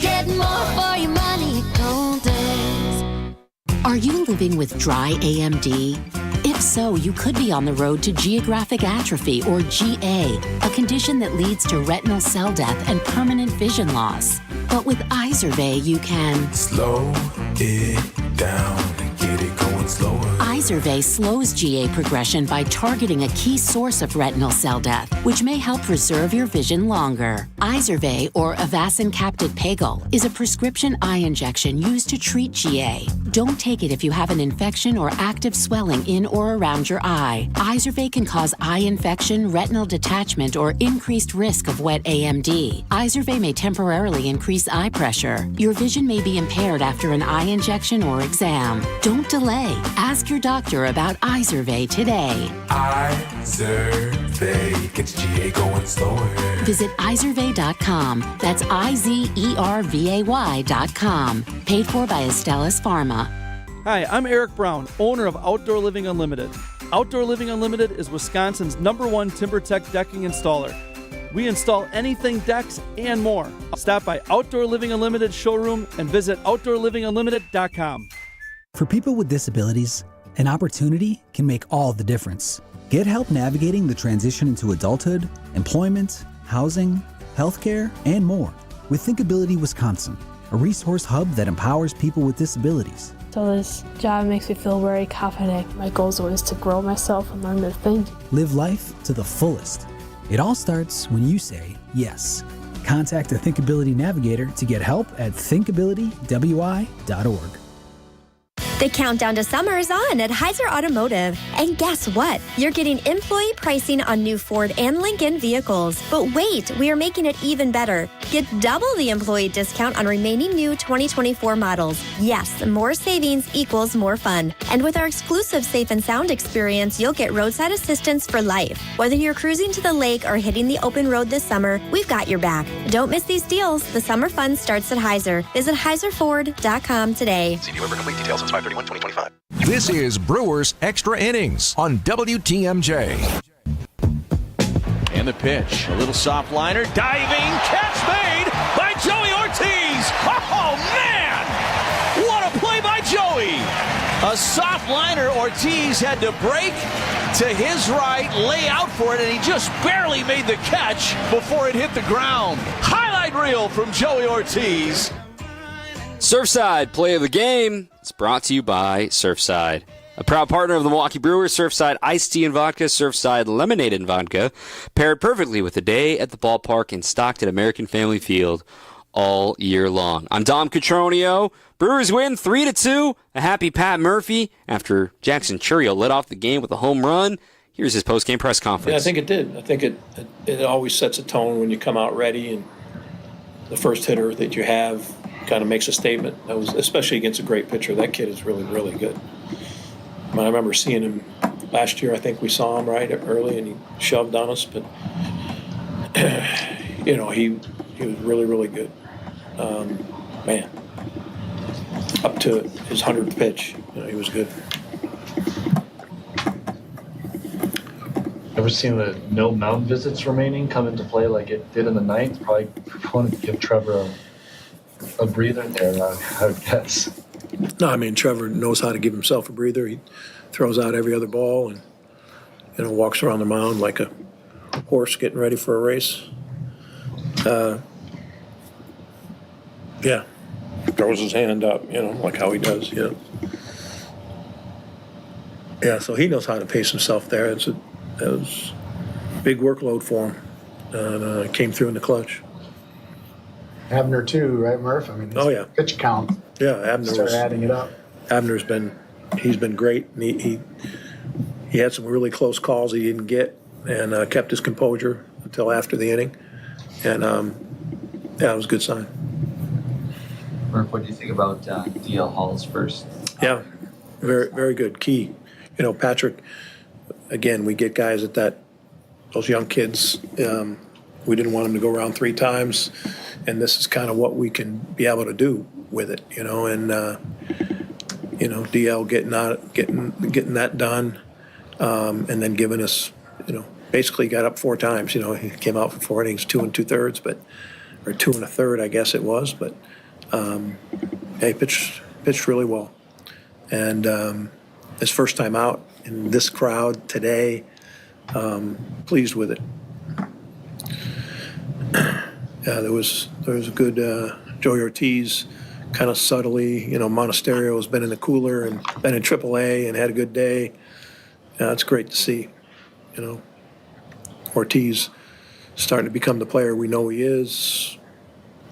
Get more for your money at Kohlder's. Are you living with dry AMD? If so, you could be on the road to geographic atrophy, or GA, a condition that leads to retinal cell death and permanent vision loss. But with Izervay, you can slow it down and get it going. going slower. Izervay slows GA progression by targeting a key source of retinal cell death, which may help preserve your vision longer. Izervay, or Avastin Capted Pagel, is a prescription eye injection used to treat GA. Don't take it if you have an infection or active swelling in or around your eye. Izervay can cause eye infection, retinal detachment, or increased risk of wet AMD. Izervay may temporarily increase eye pressure. Your vision may be impaired after an eye injection or exam. Don't delay. Ask your doctor about Izervay today. Izervay gets GA going slower. Visit Izervay.com. That's IZERVAY.com. Paid for by Astellas Pharma. Hi, I'm Erik Brown, owner of Outdoor Living Unlimited. Outdoor Living Unlimited is Wisconsin's #1 TimberTech decking installer. We install anything decks and more. Stop by Outdoor Living Unlimited showroom and visit OutdoorLivingUnlimited.com. For people with disabilities, an opportunity can make all the difference. Get help navigating the transition into adulthood, employment, housing, healthcare, and more with Thinkability Wisconsin, a resource hub that empowers people with disabilities. So this job makes me feel very confident. My goal is always to grow myself and learn new things. Live life to the fullest. It all starts when you say yes. Contact a Thinkability Navigator to get help at thinkabilitywi.org. The countdown to summer is on at Heiser Automotive. And guess what? You're getting employee pricing on new Ford and Lincoln vehicles. But wait, we are making it even better. Get double the employee discount on remaining new 2024 models. Yes, more savings equals more fun. And with our exclusive Safe and Sound experience, you'll get roadside assistance for life. Whether you're cruising to the lake or hitting the open road this summer, we've got your back. Don't miss these deals. The summer fun starts at Heiser. Visit HeiserFord.com today. See dealer for complete details since 5/31/2025. This is Brewers Extra Innings on WTMJ. And the pitch, a little soft liner, diving, catch made by Joey Ortiz. Oh, man! What a play by Joey! A soft liner, Ortiz had to break to his right, lay out for it, and he just barely made the catch before it hit the ground. Highlight reel from Joey Ortiz. Surfside play of the game. It's brought to you by Surfside. A proud partner of the Milwaukee Brewers, Surfside Iced Tea and Vodka, Surfside Lemonade and Vodka, paired perfectly with a day at the ballpark and stocked at American Family Field all year long. I'm Dom Cotroneo. Brewers win 3-2. A happy Pat Murphy after Jackson Chourio led off the game with a home run. Here's his post-game press conference. Yeah, I think it did. I think it always sets a tone when you come out ready, and the first hitter that you have kind of makes a statement. That was especially against a great pitcher. That kid is really, really good. I remember seeing him last year. I think we saw him right early, and he shoved on us. But he was really, really good. Man, up to his 100th pitch, he was good. Ever seen the no mound visits remaining come into play like it did in the ninth? Probably wanted to give Trevor a breather there, I would guess. No, I mean, Trevor knows how to give himself a breather. He throws out every other ball and, walks around the mound like a horse getting ready for a race. Yeah, throws his hand up, like how he does, Yeah, so he knows how to pace himself there. It was a big workload for him, and came through in the clutch. Abner too, right, Murph? I mean, yeah, pitch count. Yeah, Abner Start adding it up. Abner's been great. And he had some really close calls he didn't get, and kept his composure until after the inning, and it was a good sign. Murph, what do you think about DL Hall's first? Yeah, very, very good. Key, Patrick. Again, we get guys at those young kids. We didn't want them to go around 3 times, and this is kind of what we can be able to do with it, and DL getting that done, and then giving us, basically got up 4 times. He came out for 4 innings, 2 2/3, or 2 1/3, I guess it was, but he pitched really well, and his first time out in this crowd today, pleased with it. Yeah, there was a good Joey Ortiz kind of subtly. Monasterio has been in the cooler and been in AAA and had a good day. It's great to see. Ortiz starting to become the player we know he is.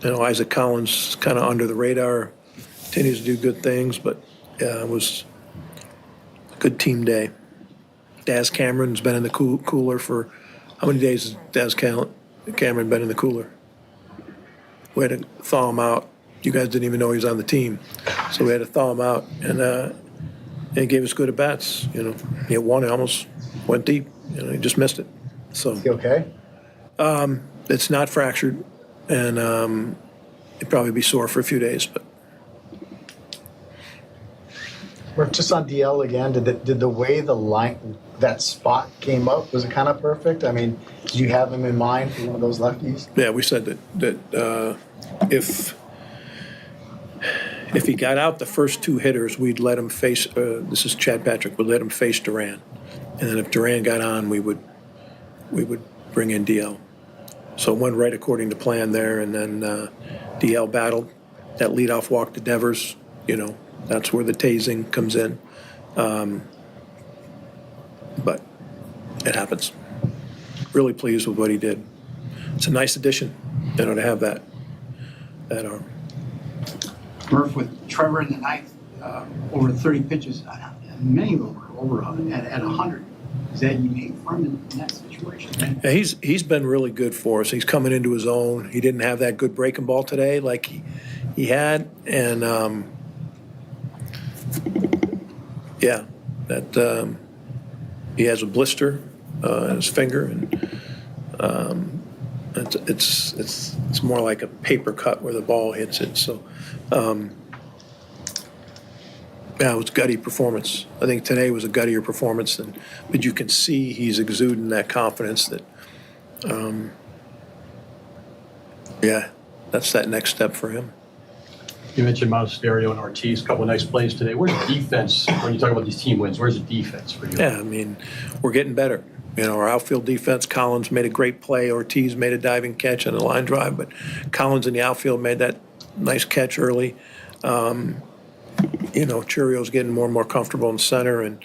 Isaac Collins kind of under the radar, continues to do good things, but it was a good team day. Daz Cameron's been in the cooler for how many days has Daz Cameron been in the cooler? We had to thaw him out. You guys didn't even know he was on the team, so we had to thaw him out, and he gave us good at bats. He had one, he almost went deep. He just missed it. So is he okay? It's not fractured, and he'd probably be sore for a few days. But We're just on DL again. Did the way that spot came up, was it kind of perfect? I mean, did you have him in mind for one of those lefties? Yeah, we said that if he got out the first two hitters, we'd let him face. This is Chad Patrick. We'd let him face Duran, and then if Duran got on, we would bring in DL. So it went right according to plan there, and then DL battled that leadoff walk to Devers. That's where the tasing comes in. But it happens. Really pleased with what he did. It's a nice addition, to have that arm. Murph, with Trevor in the ninth, over 30 pitches, many of them were over at 100. Is that unique for him in that situation? Yeah, he's been really good for us. He's coming into his own. He didn't have that good breaking ball today like he had, and he has a blister in his finger, and it's more like a paper cut where the ball hits it. So, it was a gutty performance. I think today was a guttier performance, but you can see he's exuding that confidence that, that's that next step for him. You mentioned Monasterio and Ortiz, a couple of nice plays today. Where's the defense when you talk about these team wins? Where's the defense for you? Yeah, I mean, we're getting better. Our outfield defense, Collins made a great play. Ortiz made a diving catch on a line drive, but Collins in the outfield made that nice catch early. Churio's getting more and more comfortable in center, and,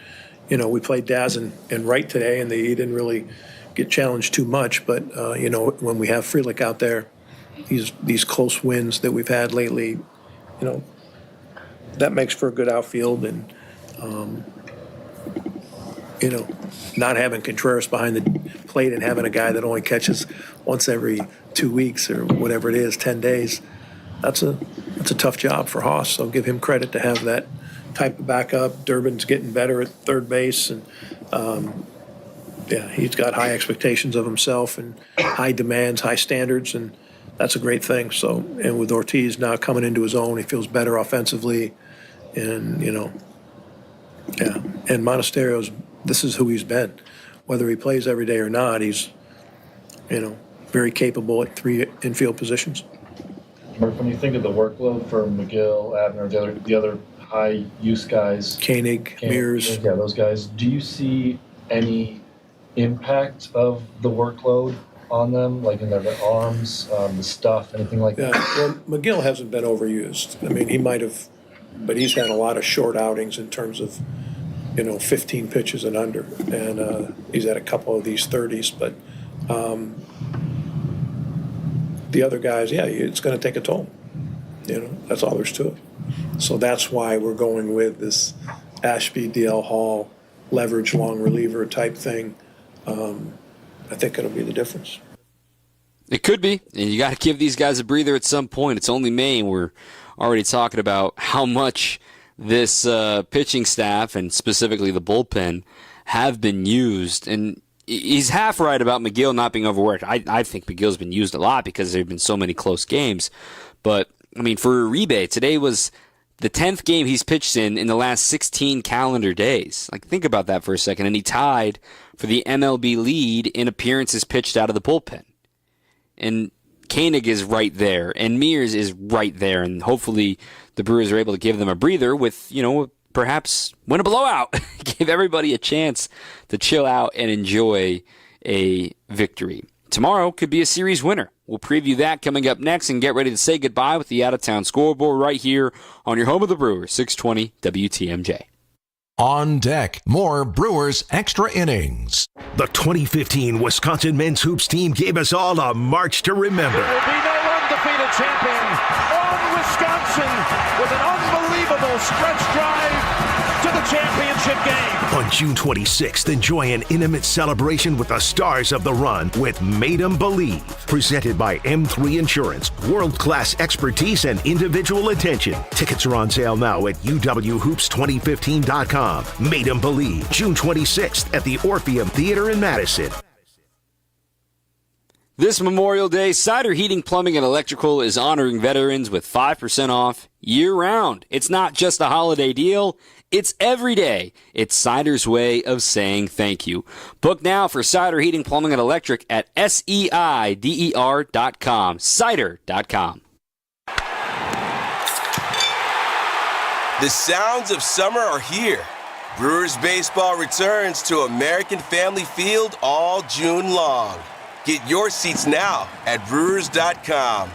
we played Daz in right today, and he didn't really get challenged too much, but, when we have Frelick out there, these close wins that we've had lately, that makes for a good outfield, and, not having Contreras behind the plate and having a guy that only catches once every 2 weeks or whatever it is, 10 days, that's a tough job for Haas. So give him credit to have that type of backup. Durbin's getting better at third base, and he's got high expectations of himself and high demands, high standards, and that's a great thing. So, and with Ortiz now coming into his own, he feels better offensively, and and Monasterio's, this is who he's been. Whether he plays every day or not, he's, very capable at three infield positions. When you think of the workload for McGill, Abner, the other high use guys, Koenig, Mears, those guys, do you see any impact of the workload on them, like in their arms, the stuff, anything like that? Well, McGill hasn't been overused. I mean, he might have, but he's had a lot of short outings in terms of, 15 pitches and under, and he's had a couple of these 30s, but the other guys, it's going to take a toll. That's all there's to it. So that's why we're going with this Ashby, DL Hall, leverage long reliever type thing. I think it'll be the difference. It could be, and you got to give these guys a breather at some point. It's only May, and we're already talking about how much this pitching staff, and specifically the bullpen, have been used. And he's half right about McGill not being overworked. I think McGill's been used a lot because there have been so many close games. But, I mean, for Uribe, today was the 10th game he's pitched in the last 16 calendar days. Like, think about that for a second. And he tied for the MLB lead in appearances pitched out of the bullpen. And Koenig is right there, and Mears is right there, and hopefully the Brewers are able to give them a breather with, perhaps win a blowout. Give everybody a chance to chill out and enjoy a victory. tomorrow could be a series winner. We'll preview that coming up next and get ready to say goodbye with the out-of-town scoreboard right here on your home of the Brewers, 620 WTMJ. On deck, more Brewers Extra Innings. The 2015 Wisconsin men's hoops team gave us all a march to remember. There will be no undefeated champion on Wisconsin with an unbelievable stretch drive to the championship game. On June 26th, enjoy an intimate celebration with the stars of the run with Made 'em Believe. Presented by M3 Insurance. World-class expertise and individual attention. Tickets are on sale now at uwhoops2015.com. Made 'em Believe, June 26th at the Orpheum Theater in Madison. This Memorial Day, Cider Heating, Plumbing, and Electrical is honoring veterans with 5% off year-round. It's not just a holiday deal. It's every day. It's Cider's way of saying thank you. Book now for Cider Heating, Plumbing, and Electric at SEIDER.com. Cider.com. The sounds of summer are here. Brewers baseball returns to American Family Field all June long. Get your seats now at Brewers.com.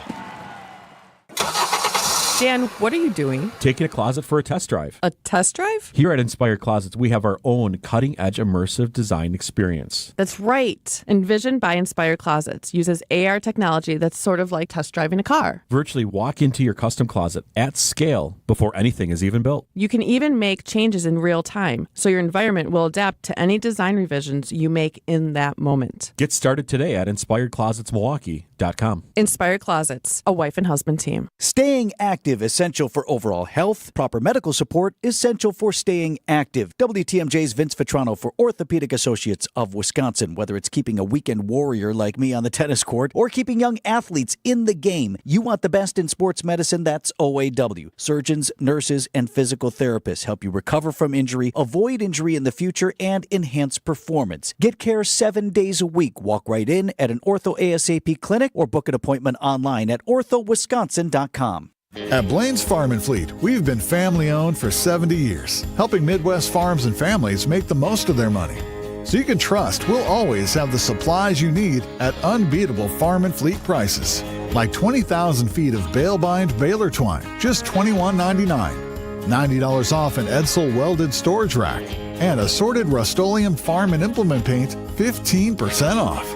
Dan, what are you doing? Taking a closet for a test drive. A test drive? Here at Inspired Closets, we have our own cutting-edge immersive design experience. That's right. Envisioned by Inspired Closets uses AR technology that's sort of like test driving a car. Virtually walk into your custom closet at scale before anything is even built. You can even make changes in real time, so your environment will adapt to any design revisions you make in that moment. Get started today at InspiredClosetsMilwaukee.com. Inspired Closets, a wife and husband team. Staying active, essential for overall health. Proper medical support, essential for staying active. WTMJ's Vince Vitrano for Orthopedic Associates of Wisconsin. Whether it's keeping a weekend warrior like me on the tennis court or keeping young athletes in the game, you want the best in sports medicine, that's OAW. Surgeons, nurses, and physical therapists help you recover from injury, avoid injury in the future, and enhance performance. Get care 7 days a week. Walk right in at an Ortho ASAP clinic or book an appointment online at orthowisconsin.com. At Blaine's Farm and Fleet, we've been family-owned for 70 years, helping Midwest farms and families make the most of their money. So you can trust we'll always have the supplies you need at unbeatable farm and fleet prices. Like 20,000 feet of bale-bind baler twine, just $21.99. $90 off an Edsel welded storage rack. And assorted Rust-Oleum farm and implement paint, 15% off.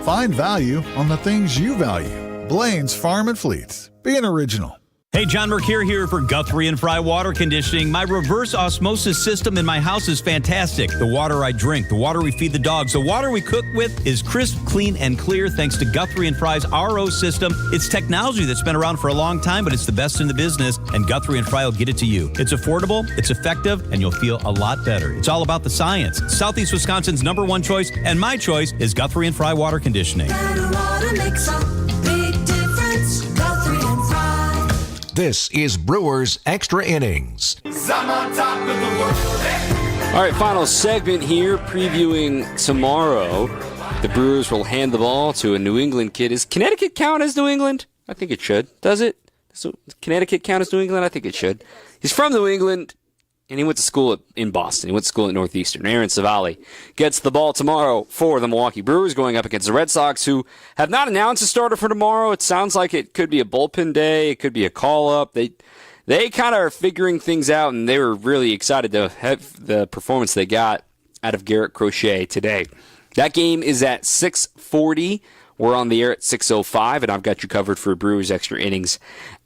Find value on the things you value. Blaine's Farm and Fleet. Be an original. Hey, John Mercure here for Guthrie and Fry Water Conditioning. My reverse osmosis system in my house is fantastic. The water I drink, the water we feed the dogs, the water we cook with is crisp, clean, and clear thanks to Guthrie and Fry's RO system. It's technology that's been around for a long time, but it's the best in the business, and Guthrie and Fry will get it to you. It's affordable, it's effective, and you'll feel a lot better. It's all about the science. Southeast Wisconsin's #1 choice, and my choice is Guthrie and Fry Water Conditioning. Better water makes a big difference. Guthrie and Fry. This is Brewers Extra Innings. All right, final segment here, previewing tomorrow. The Brewers will hand the ball to a New England kid. Does Connecticut count as New England? I think it should. Does it? Does Connecticut count as New England? I think it should. He's from New England, and he went to school in Boston. He went to school at Northeastern. Aaron Savali gets the ball tomorrow for the Milwaukee Brewers, going up against the Red Sox, who have not announced a starter for tomorrow. It sounds like it could be a bullpen day. It could be a call-up. They kind of are figuring things out, and they were really excited to have the performance they got out of Garrett Crochet today. That game is at 6:40. We're on the air at 6:05, and I've got you covered for Brewers Extra Innings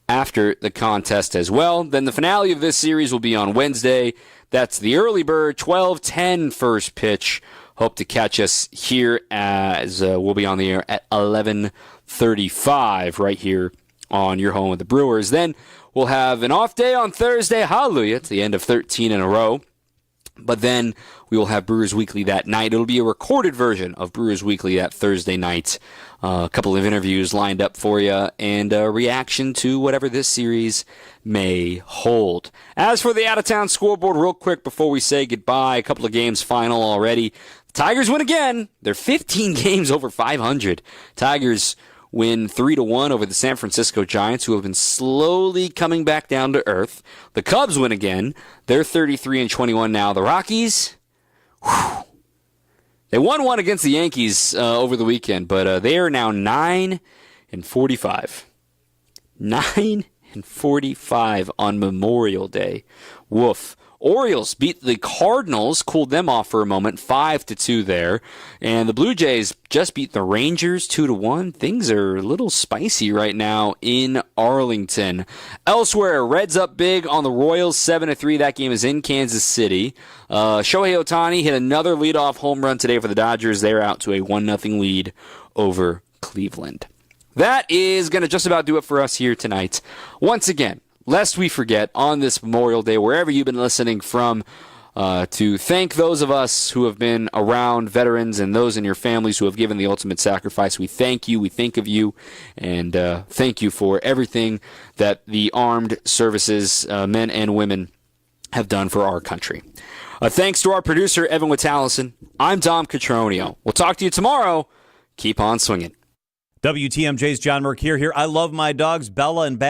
after the contest as well. Then the finale of this series will be on Wednesday. That's the early bird, 12:10 first pitch. Hope to catch us here as we'll be on the air at 11:35 right here on your home with the Brewers. Then we'll have an off day on Thursday. Hallelujah. It's the end of 13 in a row. But then we will have Brewers Weekly that night. It'll be a recorded version of Brewers Weekly that Thursday night. A couple of interviews lined up for you and a reaction to whatever this series may hold. As for the out-of-town scoreboard, real quick before we say goodbye, a couple of games final already. The Tigers win again. They're 15 games over 500. Tigers win 3-1 over the San Francisco Giants, who have been slowly coming back down to earth. The Cubs win again. They're 33-21 now. The Rockies, They won one against the Yankees over the weekend, but they are now 9-45. 9-45 on Memorial Day. Woof. Orioles beat the Cardinals, cooled them off for a moment, 5-2 there. And the Blue Jays just beat the Rangers 2-1. Things are a little spicy right now in Arlington. Elsewhere, Reds up big on the Royals, 7-3. That game is in Kansas City. Shohei Ohtani hit another leadoff home run today for the Dodgers. They're out to a 1-0 lead over Cleveland. That is going to just about do it for us here tonight. Once again, lest we forget, on this Memorial Day, wherever you've been listening from, to thank those of us who have been around veterans and those in your families who have given the ultimate sacrifice. We thank you. We think of you. And thank you for everything that the armed services, men and women, have done for our country. Thanks to our producer, Evan Witalison. I'm Dom Catronio. We'll talk to you tomorrow. Keep on swinging. WTMJ's John Mercure here. I love my dogs, Bella and Bad.